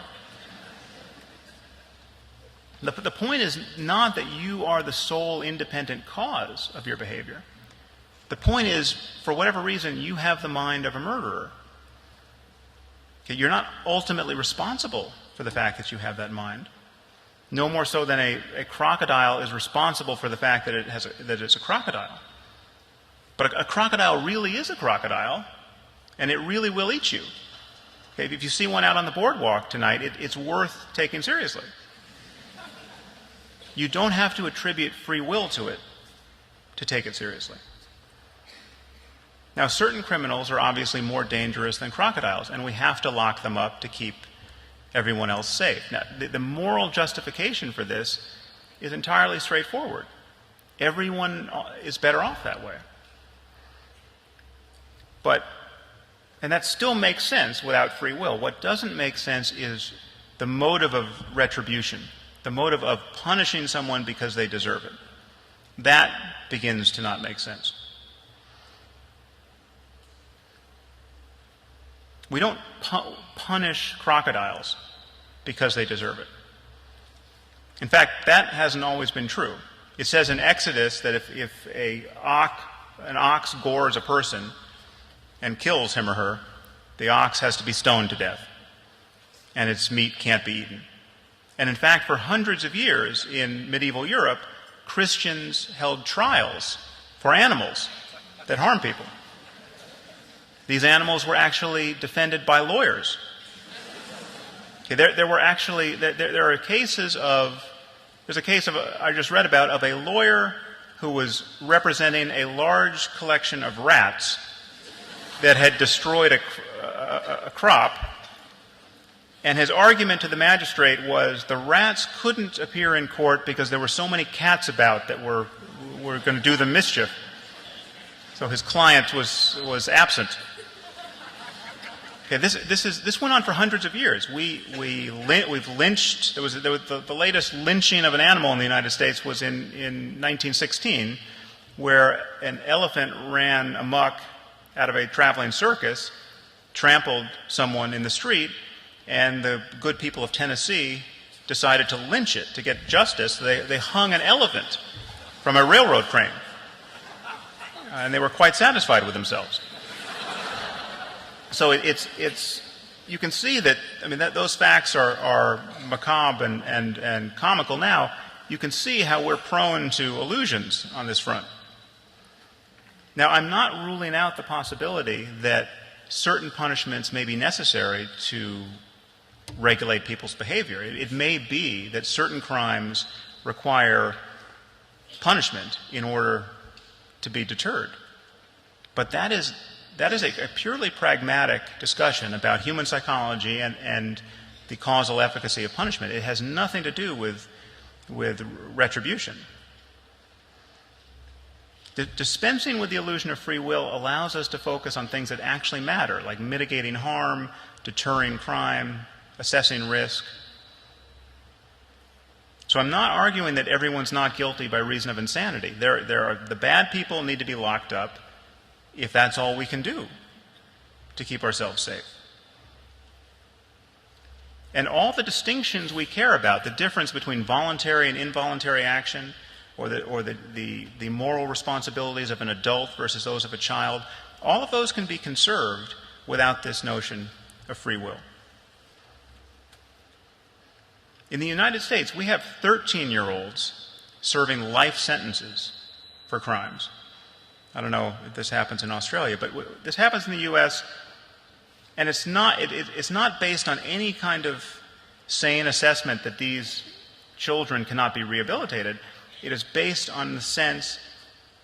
The point is not that you are the sole independent cause of your behavior. The point is, for whatever reason, you have the mind of a murderer. Okay, you're not ultimately responsible for the fact that you have that mind, no more so than a crocodile is responsible for the fact that it's a crocodile. But a crocodile really is a crocodile, and it really will eat you. Okay, if you see one out on the boardwalk tonight, it's worth taking seriously. You don't have to attribute free will to it to take it seriously. Now, certain criminals are obviously more dangerous than crocodiles, and we have to lock them up to keep everyone else safe. Now, the moral justification for this is entirely straightforward. Everyone is better off that way. And that still makes sense without free will. What doesn't make sense is the motive of retribution, the motive of punishing someone because they deserve it. That begins to not make sense. We don't punish crocodiles because they deserve it. In fact, that hasn't always been true. It says in Exodus that if an ox gores a person and kills him or her, the ox has to be stoned to death, and its meat can't be eaten. And in fact, for hundreds of years in medieval Europe, Christians held trials for animals that harm people. These animals were actually defended by lawyers. Okay, there are cases of, there's a case I just read about of a lawyer who was representing a large collection of rats that had destroyed a crop, and his argument to the magistrate was the rats couldn't appear in court because there were so many cats about that were going to do them mischief. So his client was absent. Okay, this went on for hundreds of years. We've lynched. The latest lynching of an animal in the United States was in 1916, where an elephant ran amok out of a traveling circus, trampled someone in the street, and the good people of Tennessee decided to lynch it to get justice. They hung an elephant from a railroad crane, and they were quite satisfied with themselves. So you can see that, that those facts are macabre and comical now. You can see how we're prone to illusions on this front. Now, I'm not ruling out the possibility that certain punishments may be necessary to regulate people's behavior. It may be that certain crimes require punishment in order to be deterred. But that is a purely pragmatic discussion about human psychology and the causal efficacy of punishment. It has nothing to do with retribution. Dispensing with the illusion of free will allows us to focus on things that actually matter, like mitigating harm, deterring crime, assessing risk. So I'm not arguing that everyone's not guilty by reason of insanity. The bad people need to be locked up if that's all we can do to keep ourselves safe. And all the distinctions we care about, the difference between voluntary and involuntary action, or the moral responsibilities of an adult versus those of a child, all of those can be conserved without this notion of free will. In the United States, we have 13-year-olds serving life sentences for crimes. I don't know if this happens in Australia, but this happens in the U.S., and it's not based on any kind of sane assessment that these children cannot be rehabilitated. It is based on the sense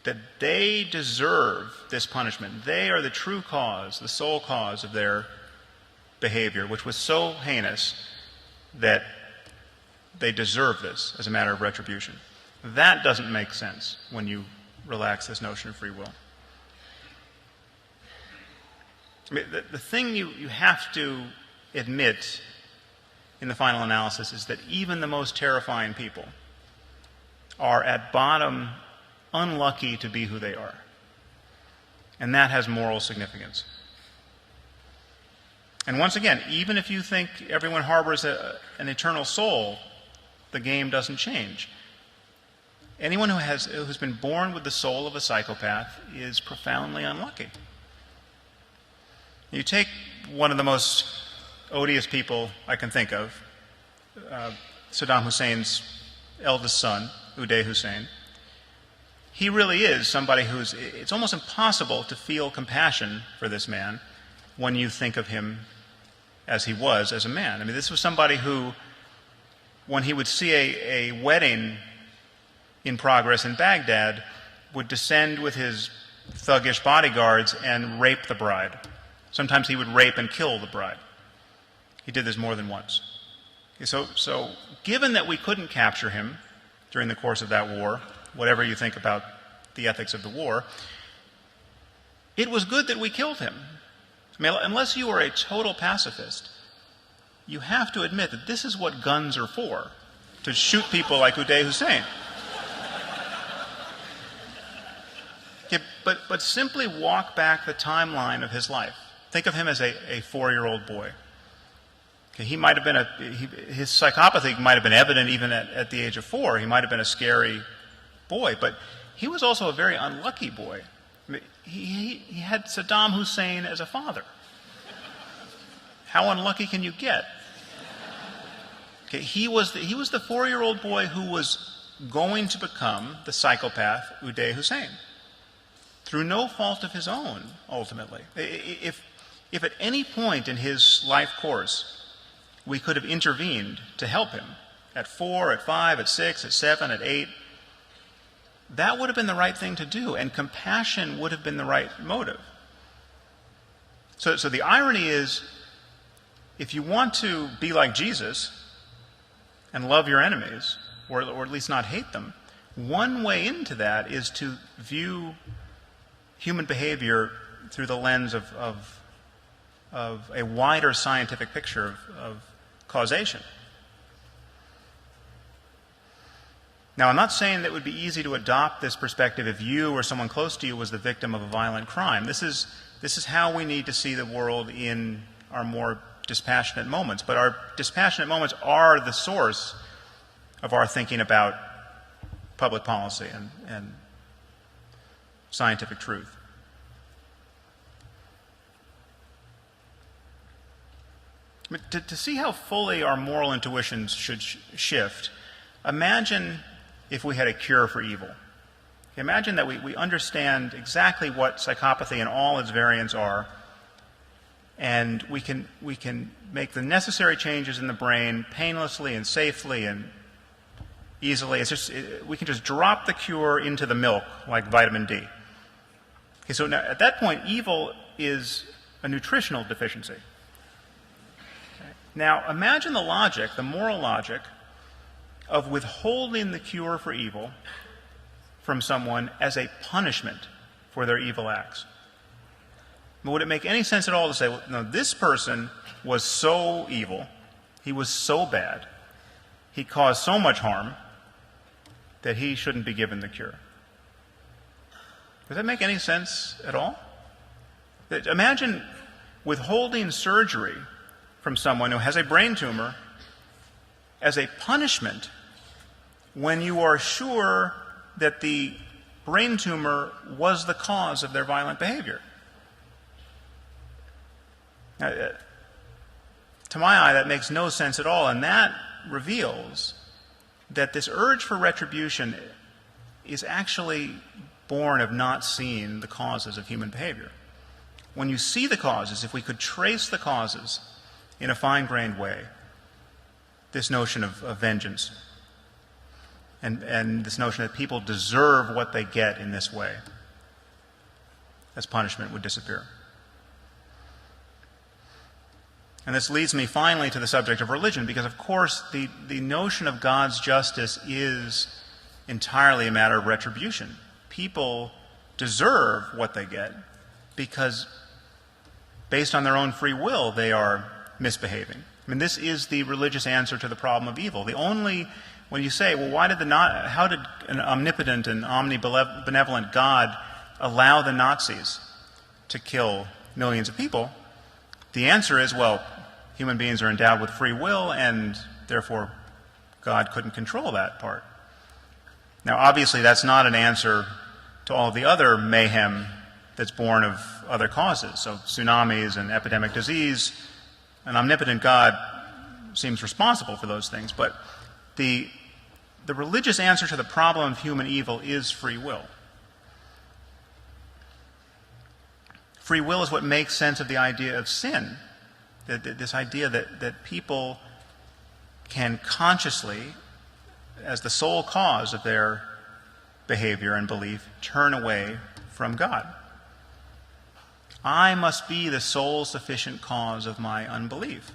that they deserve this punishment. They are the true cause, the sole cause of their behavior, which was so heinous that they deserve this as a matter of retribution. That doesn't make sense when you relax this notion of free will. I mean, the thing you have to admit in the final analysis is that even the most terrifying people are at bottom unlucky to be who they are. And that has moral significance. And once again, even if you think everyone harbors an eternal soul, the game doesn't change. Anyone who's been born with the soul of a psychopath is profoundly unlucky. You take one of the most odious people I can think of, Saddam Hussein's eldest son, Uday Hussein. He really is somebody it's almost impossible to feel compassion for this man when you think of him as he was as a man. I mean, this was somebody who, when he would see a wedding in progress in Baghdad, would descend with his thuggish bodyguards and rape the bride. Sometimes he would rape and kill the bride. He did this more than once. So given that we couldn't capture him during the course of that war, whatever you think about the ethics of the war, it was good that we killed him. I mean, unless you are a total pacifist, you have to admit that this is what guns are for, to shoot people like Uday Hussein. Okay, but simply walk back the timeline of his life. Think of him as a 4-year-old boy. Okay, he might have been his psychopathy might have been evident even at the age of 4. He might have been a scary boy, but he was also a very unlucky boy. I mean, he had Saddam Hussein as a father. How unlucky can you get? Okay, he was the 4-year-old boy who was going to become the psychopath Uday Hussein, through no fault of his own, ultimately. If at any point in his life course we could have intervened to help him, at 4, at 5, at 6, at 7, at 8, that would have been the right thing to do, and compassion would have been the right motive. So the irony is, if you want to be like Jesus and love your enemies, or at least not hate them, one way into that is to view human behavior through the lens of a wider scientific picture of causation. Now, I'm not saying that it would be easy to adopt this perspective if you or someone close to you was the victim of a violent crime. This is how we need to see the world in our more dispassionate moments. But our dispassionate moments are the source of our thinking about public policy and scientific truth. To see how fully our moral intuitions should shift, imagine if we had a cure for evil. Imagine that we understand exactly what psychopathy and all its variants are, and we can make the necessary changes in the brain painlessly and safely and easily. We can just drop the cure into the milk like vitamin D. Okay, so now at that point, evil is a nutritional deficiency. Okay. Now imagine the logic, the moral logic, of withholding the cure for evil from someone as a punishment for their evil acts. But would it make any sense at all to say, well, no, this person was so evil, he was so bad, he caused so much harm, that he shouldn't be given the cure? Does that make any sense at all? Imagine withholding surgery from someone who has a brain tumor as a punishment when you are sure that the brain tumor was the cause of their violent behavior. Now, to my eye, that makes no sense at all, and that reveals that this urge for retribution is actually born of not seeing the causes of human behavior. When you see the causes, if we could trace the causes in a fine-grained way, this notion of vengeance and this notion that people deserve what they get in this way as punishment would disappear. And this leads me finally to the subject of religion, because of course the notion of God's justice is entirely a matter of retribution. People deserve what they get because based on their own free will they are misbehaving. I mean, this is the religious answer to the problem of evil. When you say, well, how did an omnipotent and omnibenevolent God allow the Nazis to kill millions of people? The answer is, well, human beings are endowed with free will, and therefore God couldn't control that part. Now, obviously, that's not an answer to all the other mayhem that's born of other causes. So tsunamis and epidemic disease, an omnipotent God seems responsible for those things. But the religious answer to the problem of human evil is free will. Free will is what makes sense of the idea of sin, this idea that people can consciously, as the sole cause of their behavior and belief, turn away from God. I must be the sole sufficient cause of my unbelief.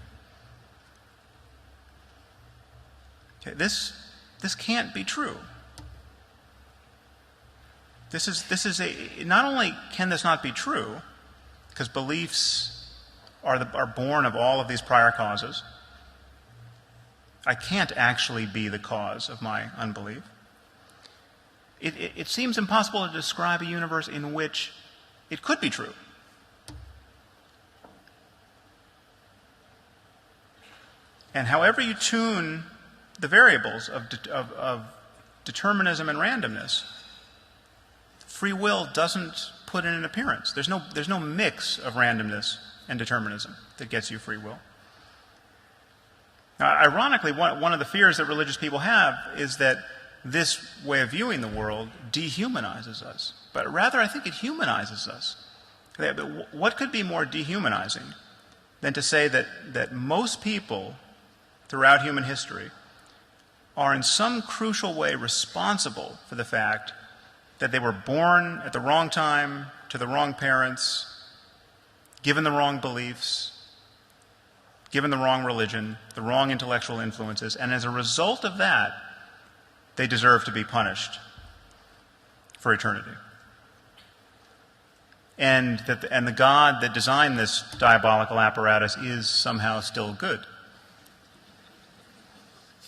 Okay, this can't be true. Not only can this not be true, because beliefs are born of all of these prior causes. I can't actually be the cause of my unbelief. It seems impossible to describe a universe in which it could be true. And however you tune the variables of determinism and randomness, free will doesn't put in an appearance. There's no mix of randomness and determinism that gets you free will. Now, ironically, one of the fears that religious people have is that this way of viewing the world dehumanizes us. But rather, I think it humanizes us. What could be more dehumanizing than to say that most people throughout human history are in some crucial way responsible for the fact that they were born at the wrong time, to the wrong parents, given the wrong beliefs, given the wrong religion, the wrong intellectual influences, and as a result of that, they deserve to be punished for eternity. And the God that designed this diabolical apparatus is somehow still good.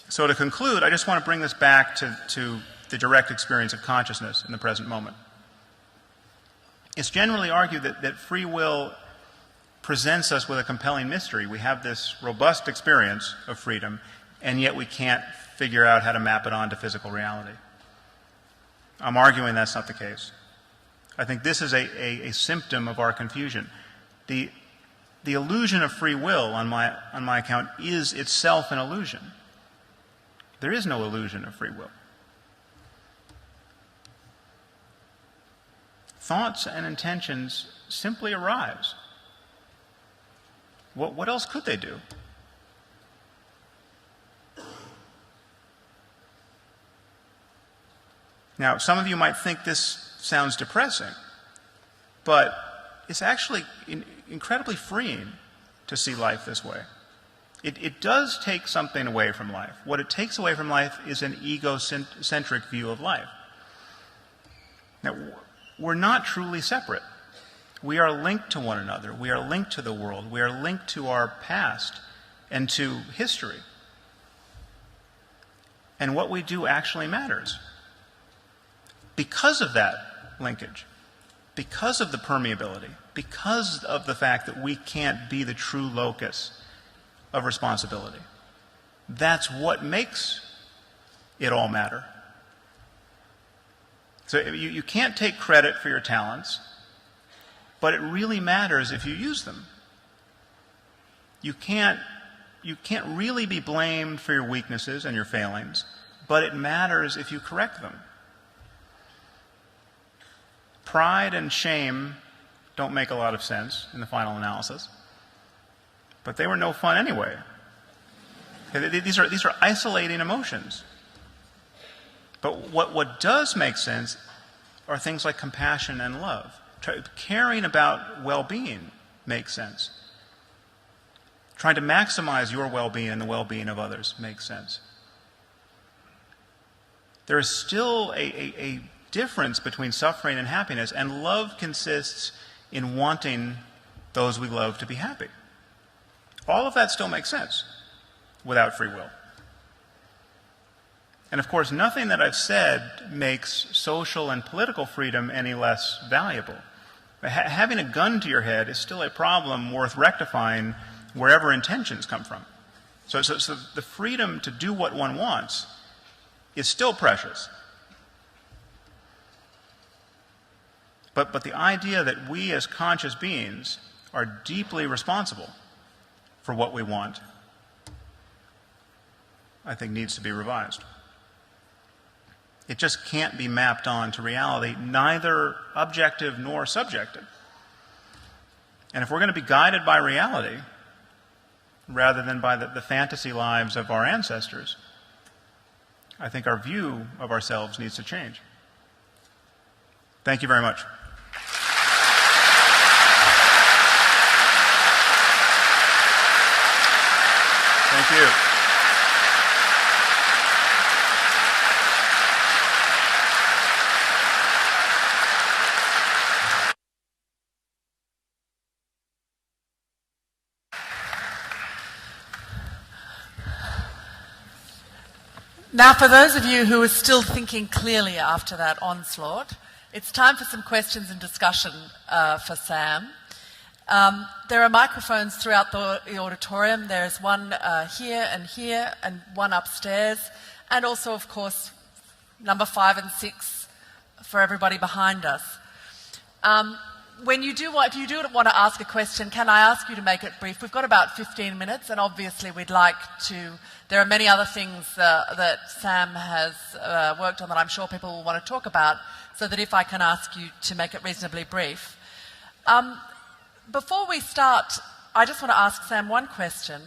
So to conclude, I just want to bring this back to the direct experience of consciousness in the present moment. It's generally argued that free will presents us with a compelling mystery. We have this robust experience of freedom, and yet we can't figure out how to map it onto physical reality. I'm arguing that's not the case. I think this is a symptom of our confusion. The illusion of free will, on my account, is itself an illusion. There is no illusion of free will. Thoughts and intentions simply arise. What else could they do? Now, some of you might think this sounds depressing, but it's actually incredibly freeing to see life this way. It does take something away from life. What it takes away from life is an egocentric view of life. Now, we're not truly separate. We are linked to one another. We are linked to the world. We are linked to our past and to history. And what we do actually matters. Because of that linkage, because of the permeability, because of the fact that we can't be the true locus of responsibility, that's what makes it all matter. So you can't take credit for your talents, but it really matters if you use them. You can't really be blamed for your weaknesses and your failings, but it matters if you correct them. Pride and shame don't make a lot of sense in the final analysis, but they were no fun anyway. These are isolating emotions. But what does make sense are things like compassion and love. Caring about well-being makes sense. Trying to maximize your well-being and the well-being of others makes sense. There is still a difference between suffering and happiness, and love consists in wanting those we love to be happy. All of that still makes sense without free will. And of course, nothing that I've said makes social and political freedom any less valuable. Having a gun to your head is still a problem worth rectifying wherever intentions come from. So the freedom to do what one wants is still precious. But the idea that we as conscious beings are deeply responsible for what we want, I think needs to be revised. It just can't be mapped on to reality, neither objective nor subjective. And if we're going to be guided by reality, rather than by the fantasy lives of our ancestors, I think our view of ourselves needs to change. Thank you very much. Thank you. Now, for those of you who are still thinking clearly after that onslaught, it's time for some questions and discussion for Sam. There are microphones throughout the auditorium. There's one here, and one upstairs, and also, of course, number 5 and 6 for everybody behind us. If you do want to ask a question, can I ask you to make it brief? We've got about 15 minutes, and obviously we'd like to... There are many other things that Sam has worked on that I'm sure people will want to talk about, so that if I can ask you to make it reasonably brief. Before we start, I just want to ask Sam one question.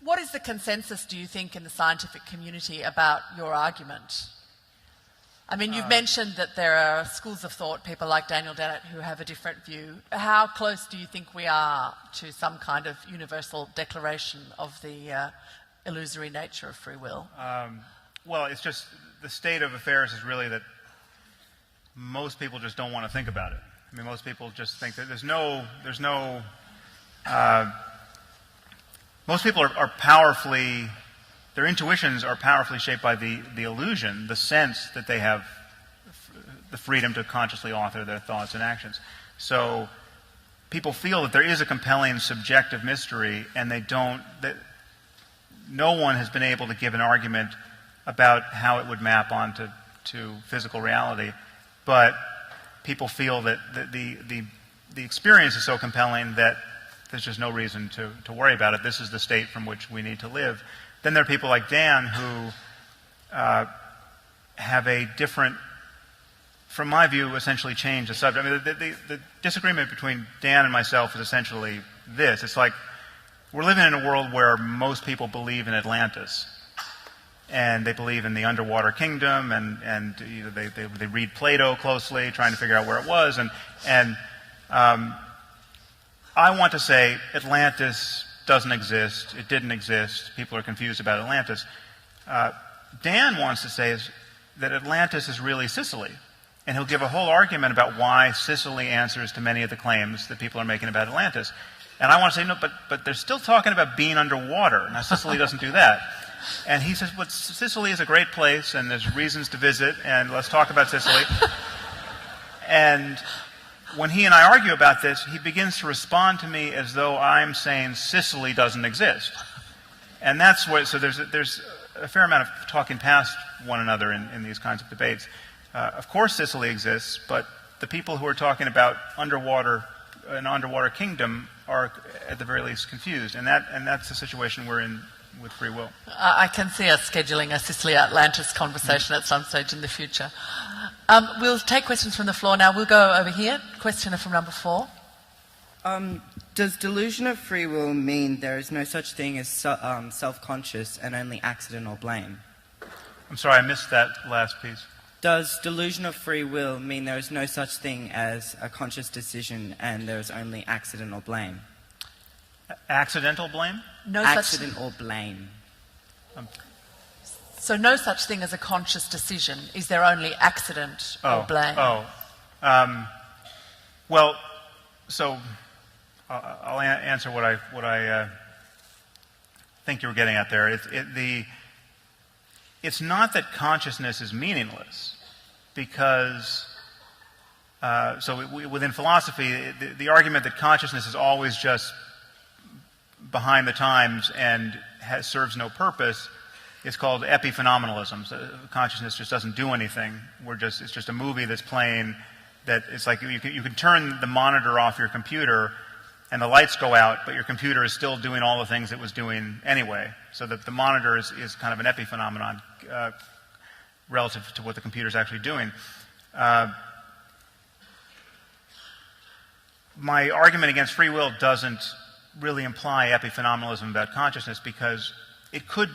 What is the consensus, do you think, in the scientific community about your argument? I mean, you've mentioned that there are schools of thought, people like Daniel Dennett, who have a different view. How close do you think we are to some kind of universal declaration of the illusory nature of free will? Well, it's just the state of affairs is really that most people just don't want to think about it. I mean, most people just think that most people are powerfully, their intuitions are powerfully shaped by the illusion, the sense that they have the freedom to consciously author their thoughts and actions. So people feel that there is a compelling subjective mystery, and that no one has been able to give an argument about how it would map onto physical reality. But people feel that the experience is so compelling that there's just no reason to worry about it. This is the state from which we need to live. Then there are people like Dan who have a different, from my view, essentially changed the subject. I mean, the disagreement between Dan and myself is essentially this. It's like we're living in a world where most people believe in Atlantis. And they believe in the underwater kingdom, and you know, they read Plato closely, trying to figure out where it was. And I want to say Atlantis doesn't exist. It didn't exist. People are confused about Atlantis. Dan wants to say that Atlantis is really Sicily. And he'll give a whole argument about why Sicily answers to many of the claims that people are making about Atlantis. And I want to say, no, but they're still talking about being underwater. Now, Sicily doesn't do that. And he says, well, Sicily is a great place, and there's reasons to visit, and let's talk about Sicily. And when he and I argue about this, he begins to respond to me as though I'm saying Sicily doesn't exist. And that's what, so there's a fair amount of talking past one another in these kinds of debates. Of course Sicily exists, but the people who are talking about underwater an underwater kingdom are at the very least confused, and that's the situation we're in with free will. I can see us scheduling a Sicily Atlantis conversation at some stage in the future. We'll take questions from the floor now. We'll go over here. Questioner from number 4. Does delusion of free will mean there is no such thing as self-conscious and only accident or blame? I'm sorry, I missed that last piece. Does delusion of free will mean there is no such thing as a conscious decision and there is only accident or blame? Accidental blame? No accident or blame. So no such thing as a conscious decision. Is there only accident or blame? Well, so I'll answer what I think you were getting at there. It's not that consciousness is meaningless, because within philosophy, the argument that consciousness is always just behind the times and serves no purpose is called epiphenomenalism. So consciousness just doesn't do anything. It's just a movie that's playing. That it's like you can turn the monitor off your computer and the lights go out, but your computer is still doing all the things it was doing anyway. So that the monitor is kind of an epiphenomenon relative to what the computer is actually doing. My argument against free will doesn't really imply epiphenomenalism about consciousness, because it could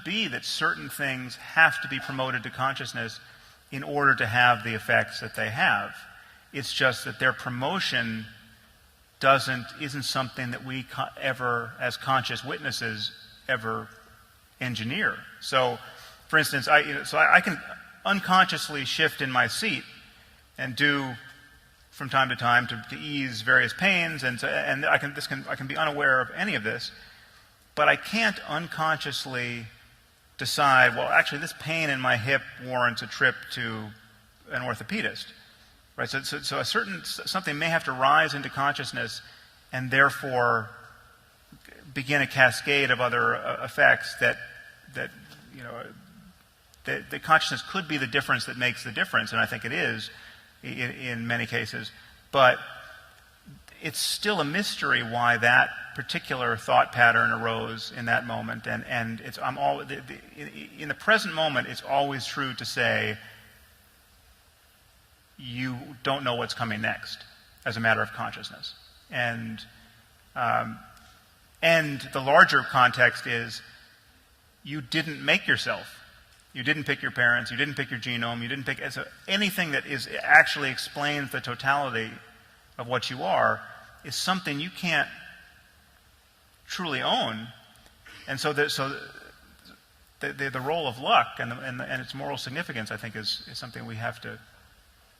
be that certain things have to be promoted to consciousness in order to have the effects that they have. It's just that their promotion isn't something that we ever, as conscious witnesses, ever engineer. So, for instance, I can unconsciously shift in my seat and do from time to time to ease various pains, and I can be unaware of any of this, but I can't unconsciously decide, well, actually, this pain in my hip warrants a trip to an orthopedist, right? So something may have to rise into consciousness, and therefore begin a cascade of other effects that consciousness could be the difference that makes the difference, and I think it is in many cases, but it's still a mystery why that particular thought pattern arose in that moment. And in the present moment, it's always true to say you don't know what's coming next as a matter of consciousness. And the larger context is you didn't make yourself. You didn't pick your parents, you didn't pick your genome, you didn't pick anything that actually explains the totality of what you are is something you can't truly own. And so the role of luck and its moral significance, I think, is something we have to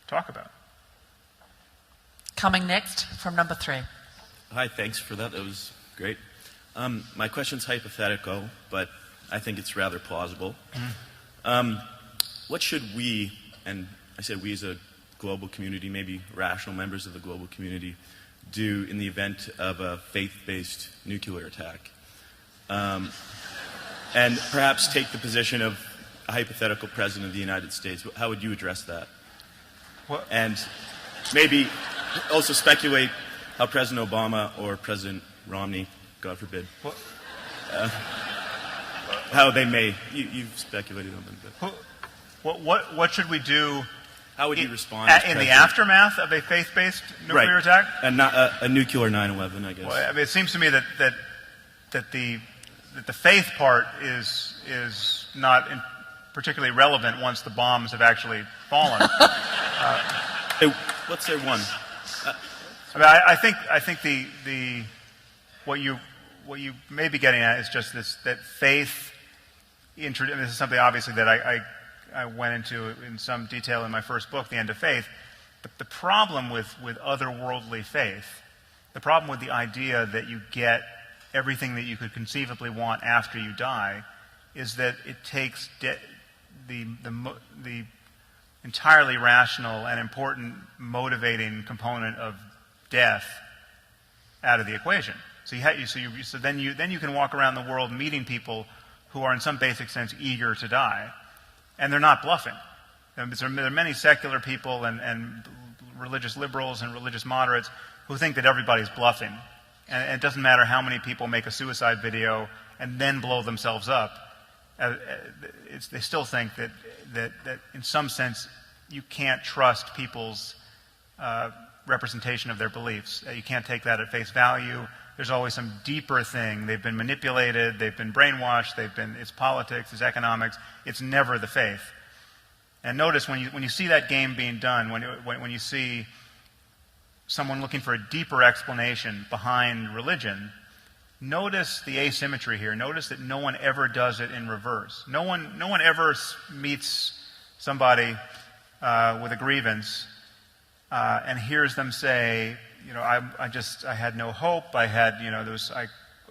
talk about. Coming next from number 3. Hi, thanks for that. That was great. My question's hypothetical, but I think it's rather plausible. What should we, and I said we as a global community, maybe rational members of the global community, do in the event of a faith-based nuclear attack? And perhaps take the position of a hypothetical president of the United States. How would you address that? What? And maybe also speculate how President Obama or President Romney, God forbid, how they may. You've speculated on them. But What should we do? How would you respond in the aftermath of a faith-based nuclear attack? And not a nuclear 9/11, I guess. Well, I mean, it seems to me that the faith part is not particularly relevant once the bombs have actually fallen. Let's say one. I mean, I think the what you may be getting at is just that faith. And this is something obviously that I went into in some detail in my first book, The End of Faith. But the problem with otherworldly faith, the problem with the idea that you get everything that you could conceivably want after you die, is that it takes the entirely rational and important motivating component of death out of the equation. So then you can walk around the world meeting people who are in some basic sense eager to die, and they're not bluffing. There are many secular people and religious liberals and religious moderates who think that everybody's bluffing. And it doesn't matter how many people make a suicide video and then blow themselves up. They still think that in some sense you can't trust people's representation of their beliefs. You can't take that at face value. There's always some deeper thing. They've been manipulated, they've been brainwashed, it's politics, it's economics. It's never the faith. And notice when you see that game being done, when you see someone looking for a deeper explanation behind religion, notice the asymmetry here. Notice that no one ever does it in reverse. No one ever meets somebody with a grievance and hears them say, I had no hope. I had,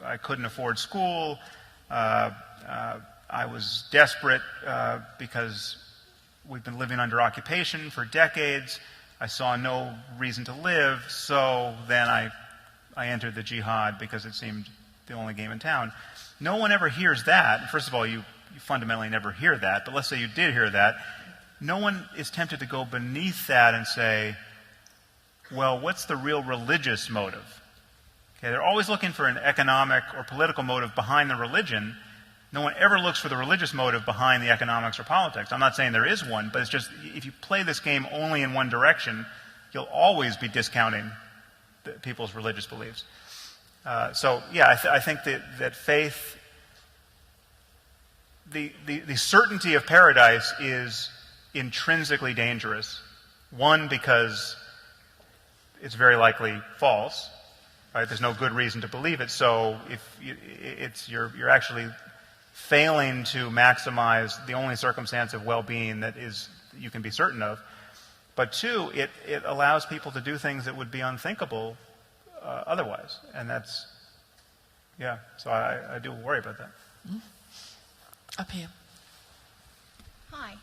I couldn't afford school. I was desperate because we've been living under occupation for decades. I saw no reason to live, so then I entered the jihad because it seemed the only game in town. No one ever hears that. First of all, you fundamentally never hear that, but let's say you did hear that. No one is tempted to go beneath that and say, well, what's the real religious motive? Okay, they're always looking for an economic or political motive behind the religion. No one ever looks for the religious motive behind the economics or politics. I'm not saying there is one, but it's just if you play this game only in one direction, you'll always be discounting people's religious beliefs. I think that faith, the certainty of paradise is intrinsically dangerous. One, because it's very likely false. Right? There's no good reason to believe it. So if you're actually failing to maximize the only circumstance of well-being that you can be certain of. But two, it allows people to do things that would be unthinkable otherwise. And that's, so I do worry about that. Mm-hmm. Up here. Hi.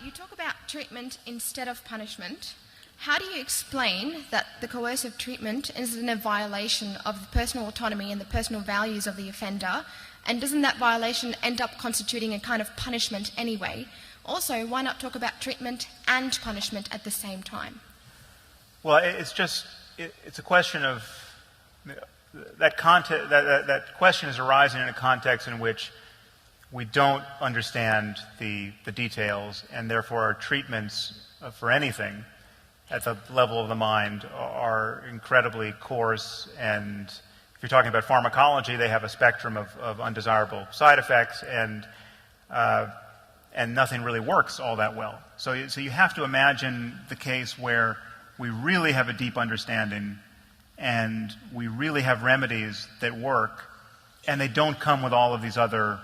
You talk about treatment instead of punishment. How do you explain that the coercive treatment is in a violation of the personal autonomy and the personal values of the offender? And doesn't that violation end up constituting a kind of punishment anyway? Also, why not talk about treatment and punishment at the same time? Well, it's a question of that question is arising in a context in which we don't understand the details, and therefore our treatments for anything at the level of the mind are incredibly coarse. And if you're talking about pharmacology, they have a spectrum of undesirable side effects, and nothing really works all that well. So you have to imagine the case where we really have a deep understanding and we really have remedies that work, and they don't come with all of these other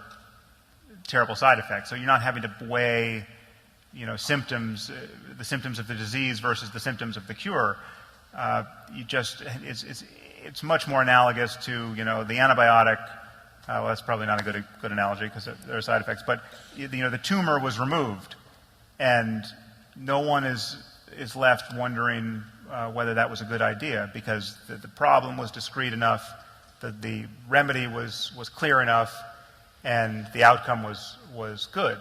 terrible side effects. So you're not having to weigh symptoms, the symptoms of the disease versus the symptoms of the cure. It's much more analogous to the antibiotic. Well, that's probably not a good analogy because there are side effects. But the tumor was removed, and no one is left wondering whether that was a good idea, because the problem was discrete enough, that the remedy was clear enough, and the outcome was good.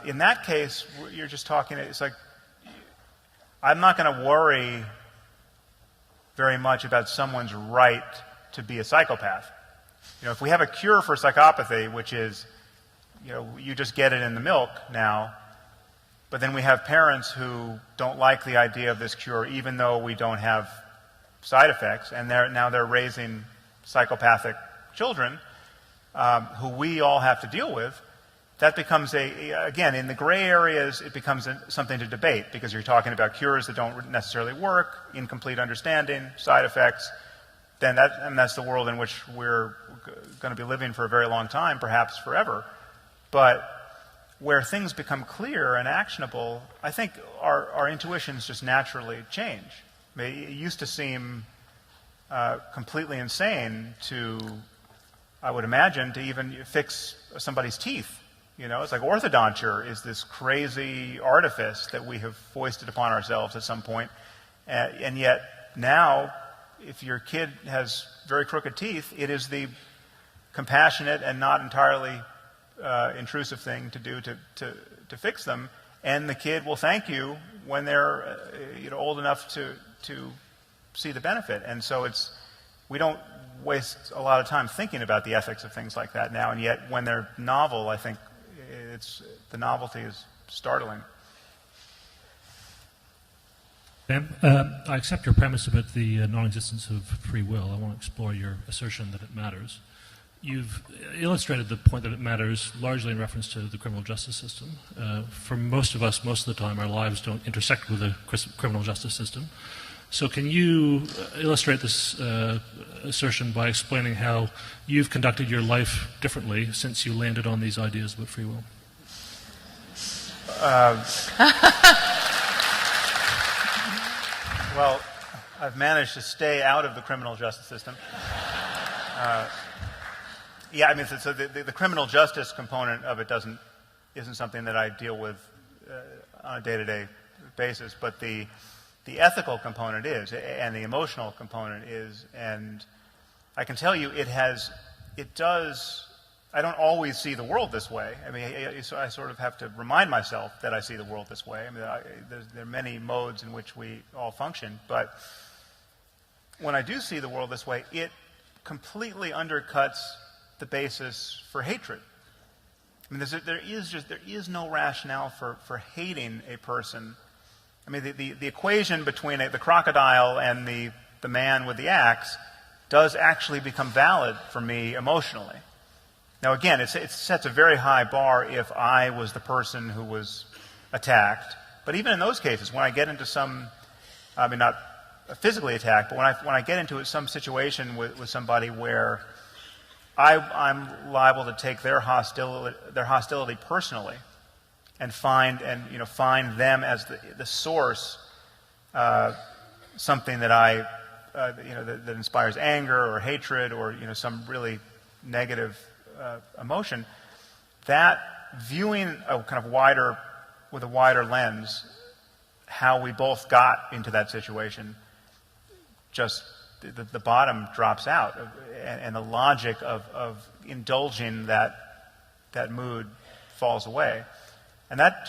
In that case, you're just talking. It's like I'm not going to worry very much about someone's right to be a psychopath. If we have a cure for psychopathy, which is, you just get it in the milk now, but then we have parents who don't like the idea of this cure, even though we don't have side effects, and now they're raising psychopathic children who we all have to deal with. That becomes again, in the gray areas, it becomes something to debate, because you're talking about cures that don't necessarily work, incomplete understanding, side effects. Then that's the world in which we're going to be living for a very long time, perhaps forever. But where things become clear and actionable, I think our intuitions just naturally change. I mean, it used to seem completely insane to, I would imagine, to even fix somebody's teeth. It's like orthodonture is this crazy artifice that we have foisted upon ourselves at some point. And yet now, if your kid has very crooked teeth, it is the compassionate and not entirely intrusive thing to do to fix them. and the kid will thank you when they're old enough to see the benefit. And so we don't waste a lot of time thinking about the ethics of things like that now, and yet when they're novel, I think the novelty is startling. Sam, I accept your premise about the non-existence of free will. I want to explore your assertion that it matters. You've illustrated the point that it matters largely in reference to the criminal justice system. For most of us, most of the time, our lives don't intersect with the criminal justice system. So can you illustrate this assertion by explaining how you've conducted your life differently since you landed on these ideas about free will? Well, I've managed to stay out of the criminal justice system. Yeah, I mean, so the criminal justice component of it isn't something that I deal with on a day-to-day basis, but the ethical component is, and the emotional component is, and I can tell you it does. I don't always see the world this way. I mean, I sort of have to remind myself that I see the world this way. I mean, there are many modes in which we all function, but when I do see the world this way, it completely undercuts the basis for hatred. I mean, there is no rationale for hating a person. I mean, the equation between the crocodile and the man with the axe does actually become valid for me emotionally. Now, again, it sets a very high bar if I was the person who was attacked. But even in those cases, when I get into not physically attacked, but when I get into some situation with somebody where I'm liable to take their hostility personally, and find them as the source, something that that inspires anger or hatred or some really negative emotion, that viewing with a wider lens how we both got into that situation, just the bottom drops out, and the logic of indulging that mood falls away. And that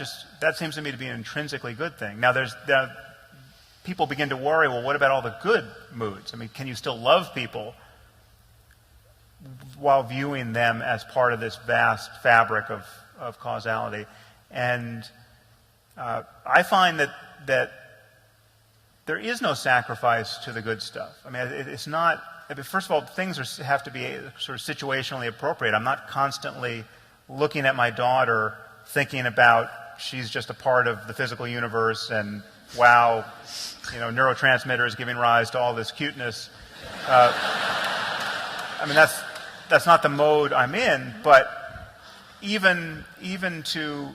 seems to me to be an intrinsically good thing. Now, people begin to worry, well, what about all the good moods? I mean, can you still love people while viewing them as part of this vast fabric of causality? And I find that there is no sacrifice to the good stuff. I mean, it's not. First of all, things have to be sort of situationally appropriate. I'm not constantly looking at my daughter thinking about she's just a part of the physical universe and wow, neurotransmitters giving rise to all this cuteness. I mean, that's not the mode I'm in, but even to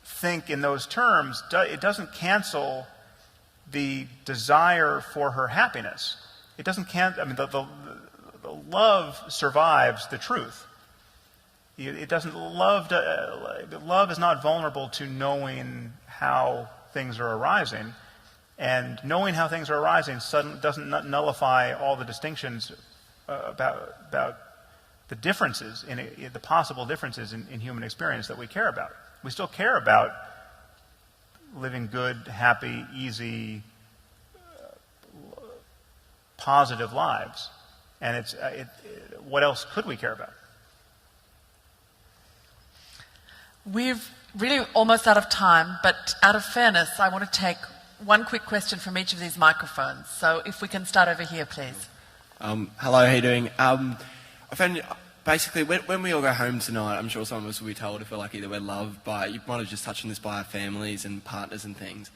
think in those terms, it doesn't cancel the desire for her happiness. It doesn't cancel. I mean, the love survives the truth. It doesn't. Love is not vulnerable to knowing how things are arising, and knowing how things are arising doesn't nullify all the distinctions about the differences the possible differences in human experience that we care about. We still care about living good, happy, easy, positive lives, and what else could we care about? We're really almost out of time, but out of fairness, I want to take one quick question from each of these microphones. So if we can start over here, please. Hello, how are you doing? I found basically when we all go home tonight, I'm sure some of us will be told if we're lucky that we're loved by, you might have just touched on this, by our families and partners and things.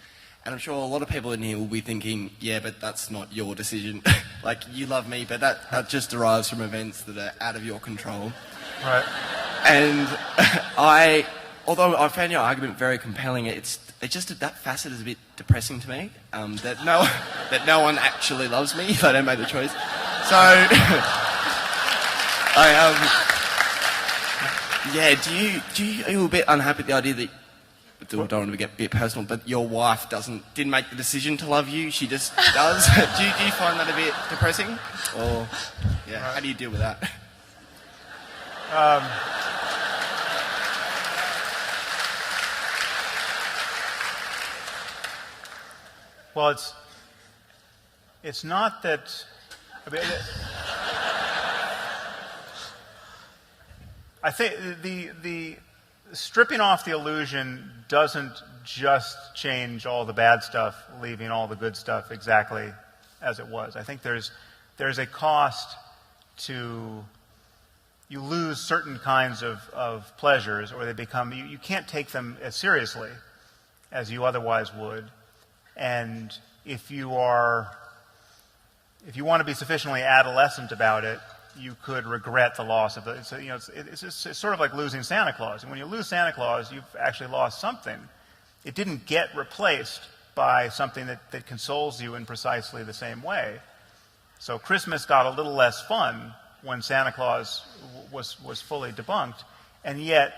And I'm sure a lot of people in here will be thinking, yeah, but that's not your decision. Like, you love me, but that just derives from events that are out of your control. Right. And although I found your argument very compelling, that facet is a bit depressing to me. That no one actually loves me if I don't make the choice. So, are you a bit unhappy with the idea that, I don't want to get a bit personal, but your wife didn't make the decision to love you, she just does? do you find that a bit depressing? Or, how do you deal with that? Well, it's not that. I mean, I think the stripping off the illusion doesn't just change all the bad stuff, leaving all the good stuff exactly as it was. I think there's a cost to, you lose certain kinds of pleasures, or they become, you can't take them as seriously as you otherwise would. And if you want to be sufficiently adolescent about it, you could regret the loss of it. So, it's sort of like losing Santa Claus. And when you lose Santa Claus, you've actually lost something. It didn't get replaced by something that consoles you in precisely the same way. So Christmas got a little less fun when Santa Claus was fully debunked, and yet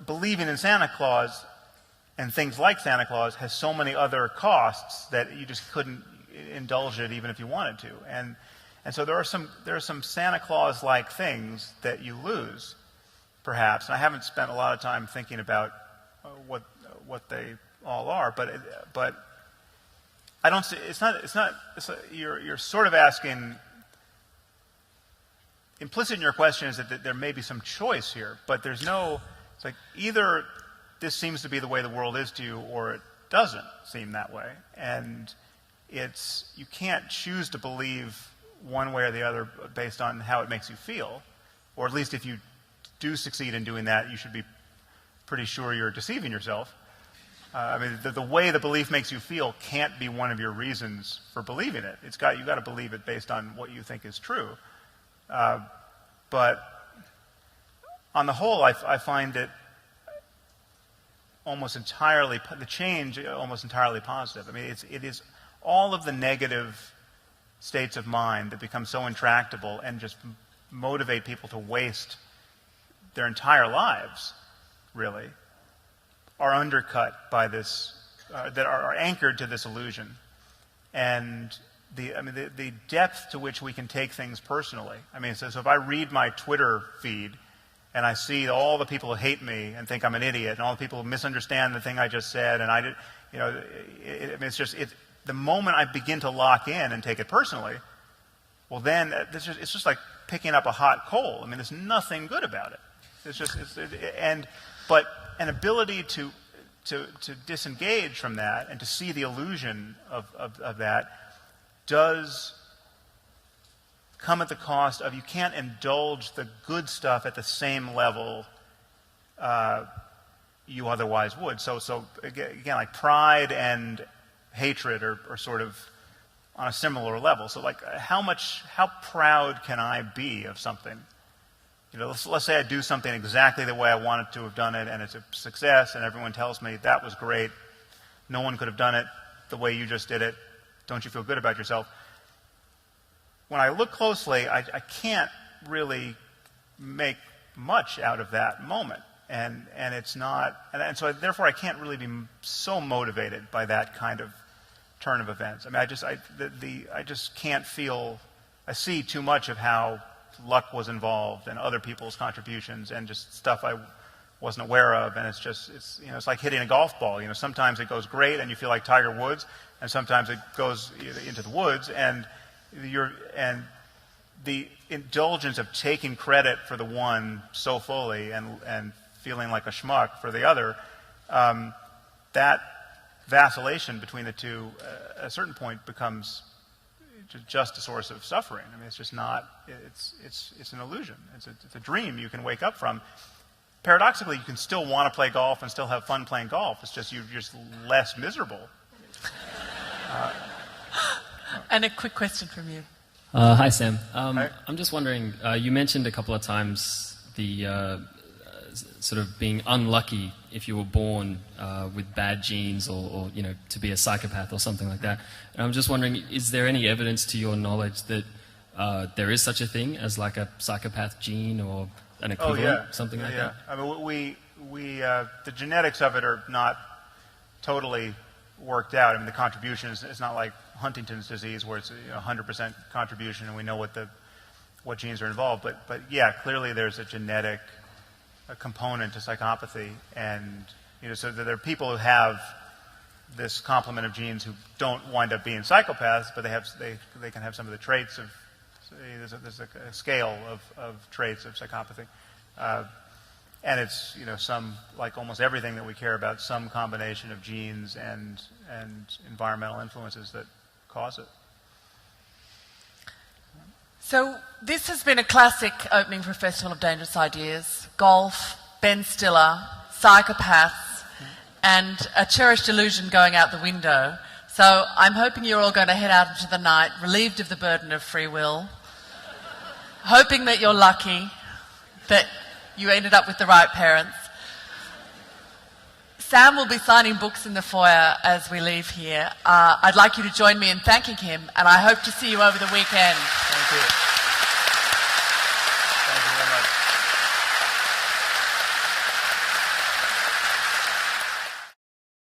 believing in Santa Claus and things like Santa Claus has so many other costs that you just couldn't indulge it even if you wanted to. And so there are some Santa Claus-like things that you lose, perhaps. And I haven't spent a lot of time thinking about what they all are, but I don't see. You're sort of asking. Implicit in your question is that there may be some choice here, but there's no. It's like either this seems to be the way the world is to you, or it doesn't seem that way, and you can't choose to believe one way or the other based on how it makes you feel, or at least if you do succeed in doing that, you should be pretty sure you're deceiving yourself. I mean, the way the belief makes you feel can't be one of your reasons for believing it. You've got to believe it based on what you think is true. But on the whole, I find it almost entirely, the change almost entirely positive. I mean, it is all of the negative states of mind that become so intractable and just motivate people to waste their entire lives, really, are undercut by this, that are anchored to this illusion. And the depth to which we can take things personally. I mean, so if I read my Twitter feed and I see all the people who hate me and think I'm an idiot, and all the people who misunderstand the thing I just said, and it's just the moment I begin to lock in and take it personally, well, then it's just like picking up a hot coal. I mean, there's nothing good about it. But an ability to disengage from that and to see the illusion of that does come at the cost of, you can't indulge the good stuff at the same level you otherwise would. So again, like pride and hatred are sort of on a similar level. So like how proud can I be of something? Let's say I do something exactly the way I wanted to have done it, and it's a success, and everyone tells me that was great. No one could have done it the way you just did it. Don't you feel good about yourself? When I look closely, I can't really make much out of that moment, and it's not, and so therefore I can't really be so motivated by that kind of turn of events. I mean, I just can't feel. I see too much of how luck was involved and other people's contributions and just stuff I wasn't aware of, and it's like hitting a golf ball. Sometimes it goes great and you feel like Tiger Woods, and sometimes it goes into the woods, and the indulgence of taking credit for the one so fully and feeling like a schmuck for the other, that vacillation between the two at a certain point becomes just a source of suffering. I mean, it's just not. It's an illusion. It's a dream you can wake up from. Paradoxically, you can still want to play golf and still have fun playing golf. It's just you're just less miserable. And a quick question from you. Hi, Sam. Hi. I'm just wondering. You mentioned a couple of times the sort of being unlucky if you were born with bad genes, or to be a psychopath or something like that. And I'm just wondering, is there any evidence to your knowledge that there is such a thing as like a psychopath gene or an equivalent, something like that? I mean, the genetics of it are not totally worked out. I mean, the contribution is not like Huntington's disease where it's 100% contribution and we know what genes are involved. But yeah, clearly there's a genetic component to psychopathy, and so there are people who have this complement of genes who don't wind up being psychopaths, but they can have some of the traits of, there's a scale of traits of psychopathy. And it's, some, like almost everything that we care about, some combination of genes and environmental influences that cause it. So this has been a classic opening for a Festival of Dangerous Ideas. Golf, Ben Stiller, psychopaths, and a cherished delusion going out the window. So I'm hoping you're all going to head out into the night, relieved of the burden of free will, hoping that you're lucky, that you ended up with the right parents. Sam will be signing books in the foyer as we leave here. I'd like you to join me in thanking him, and I hope to see you over the weekend. Thank you.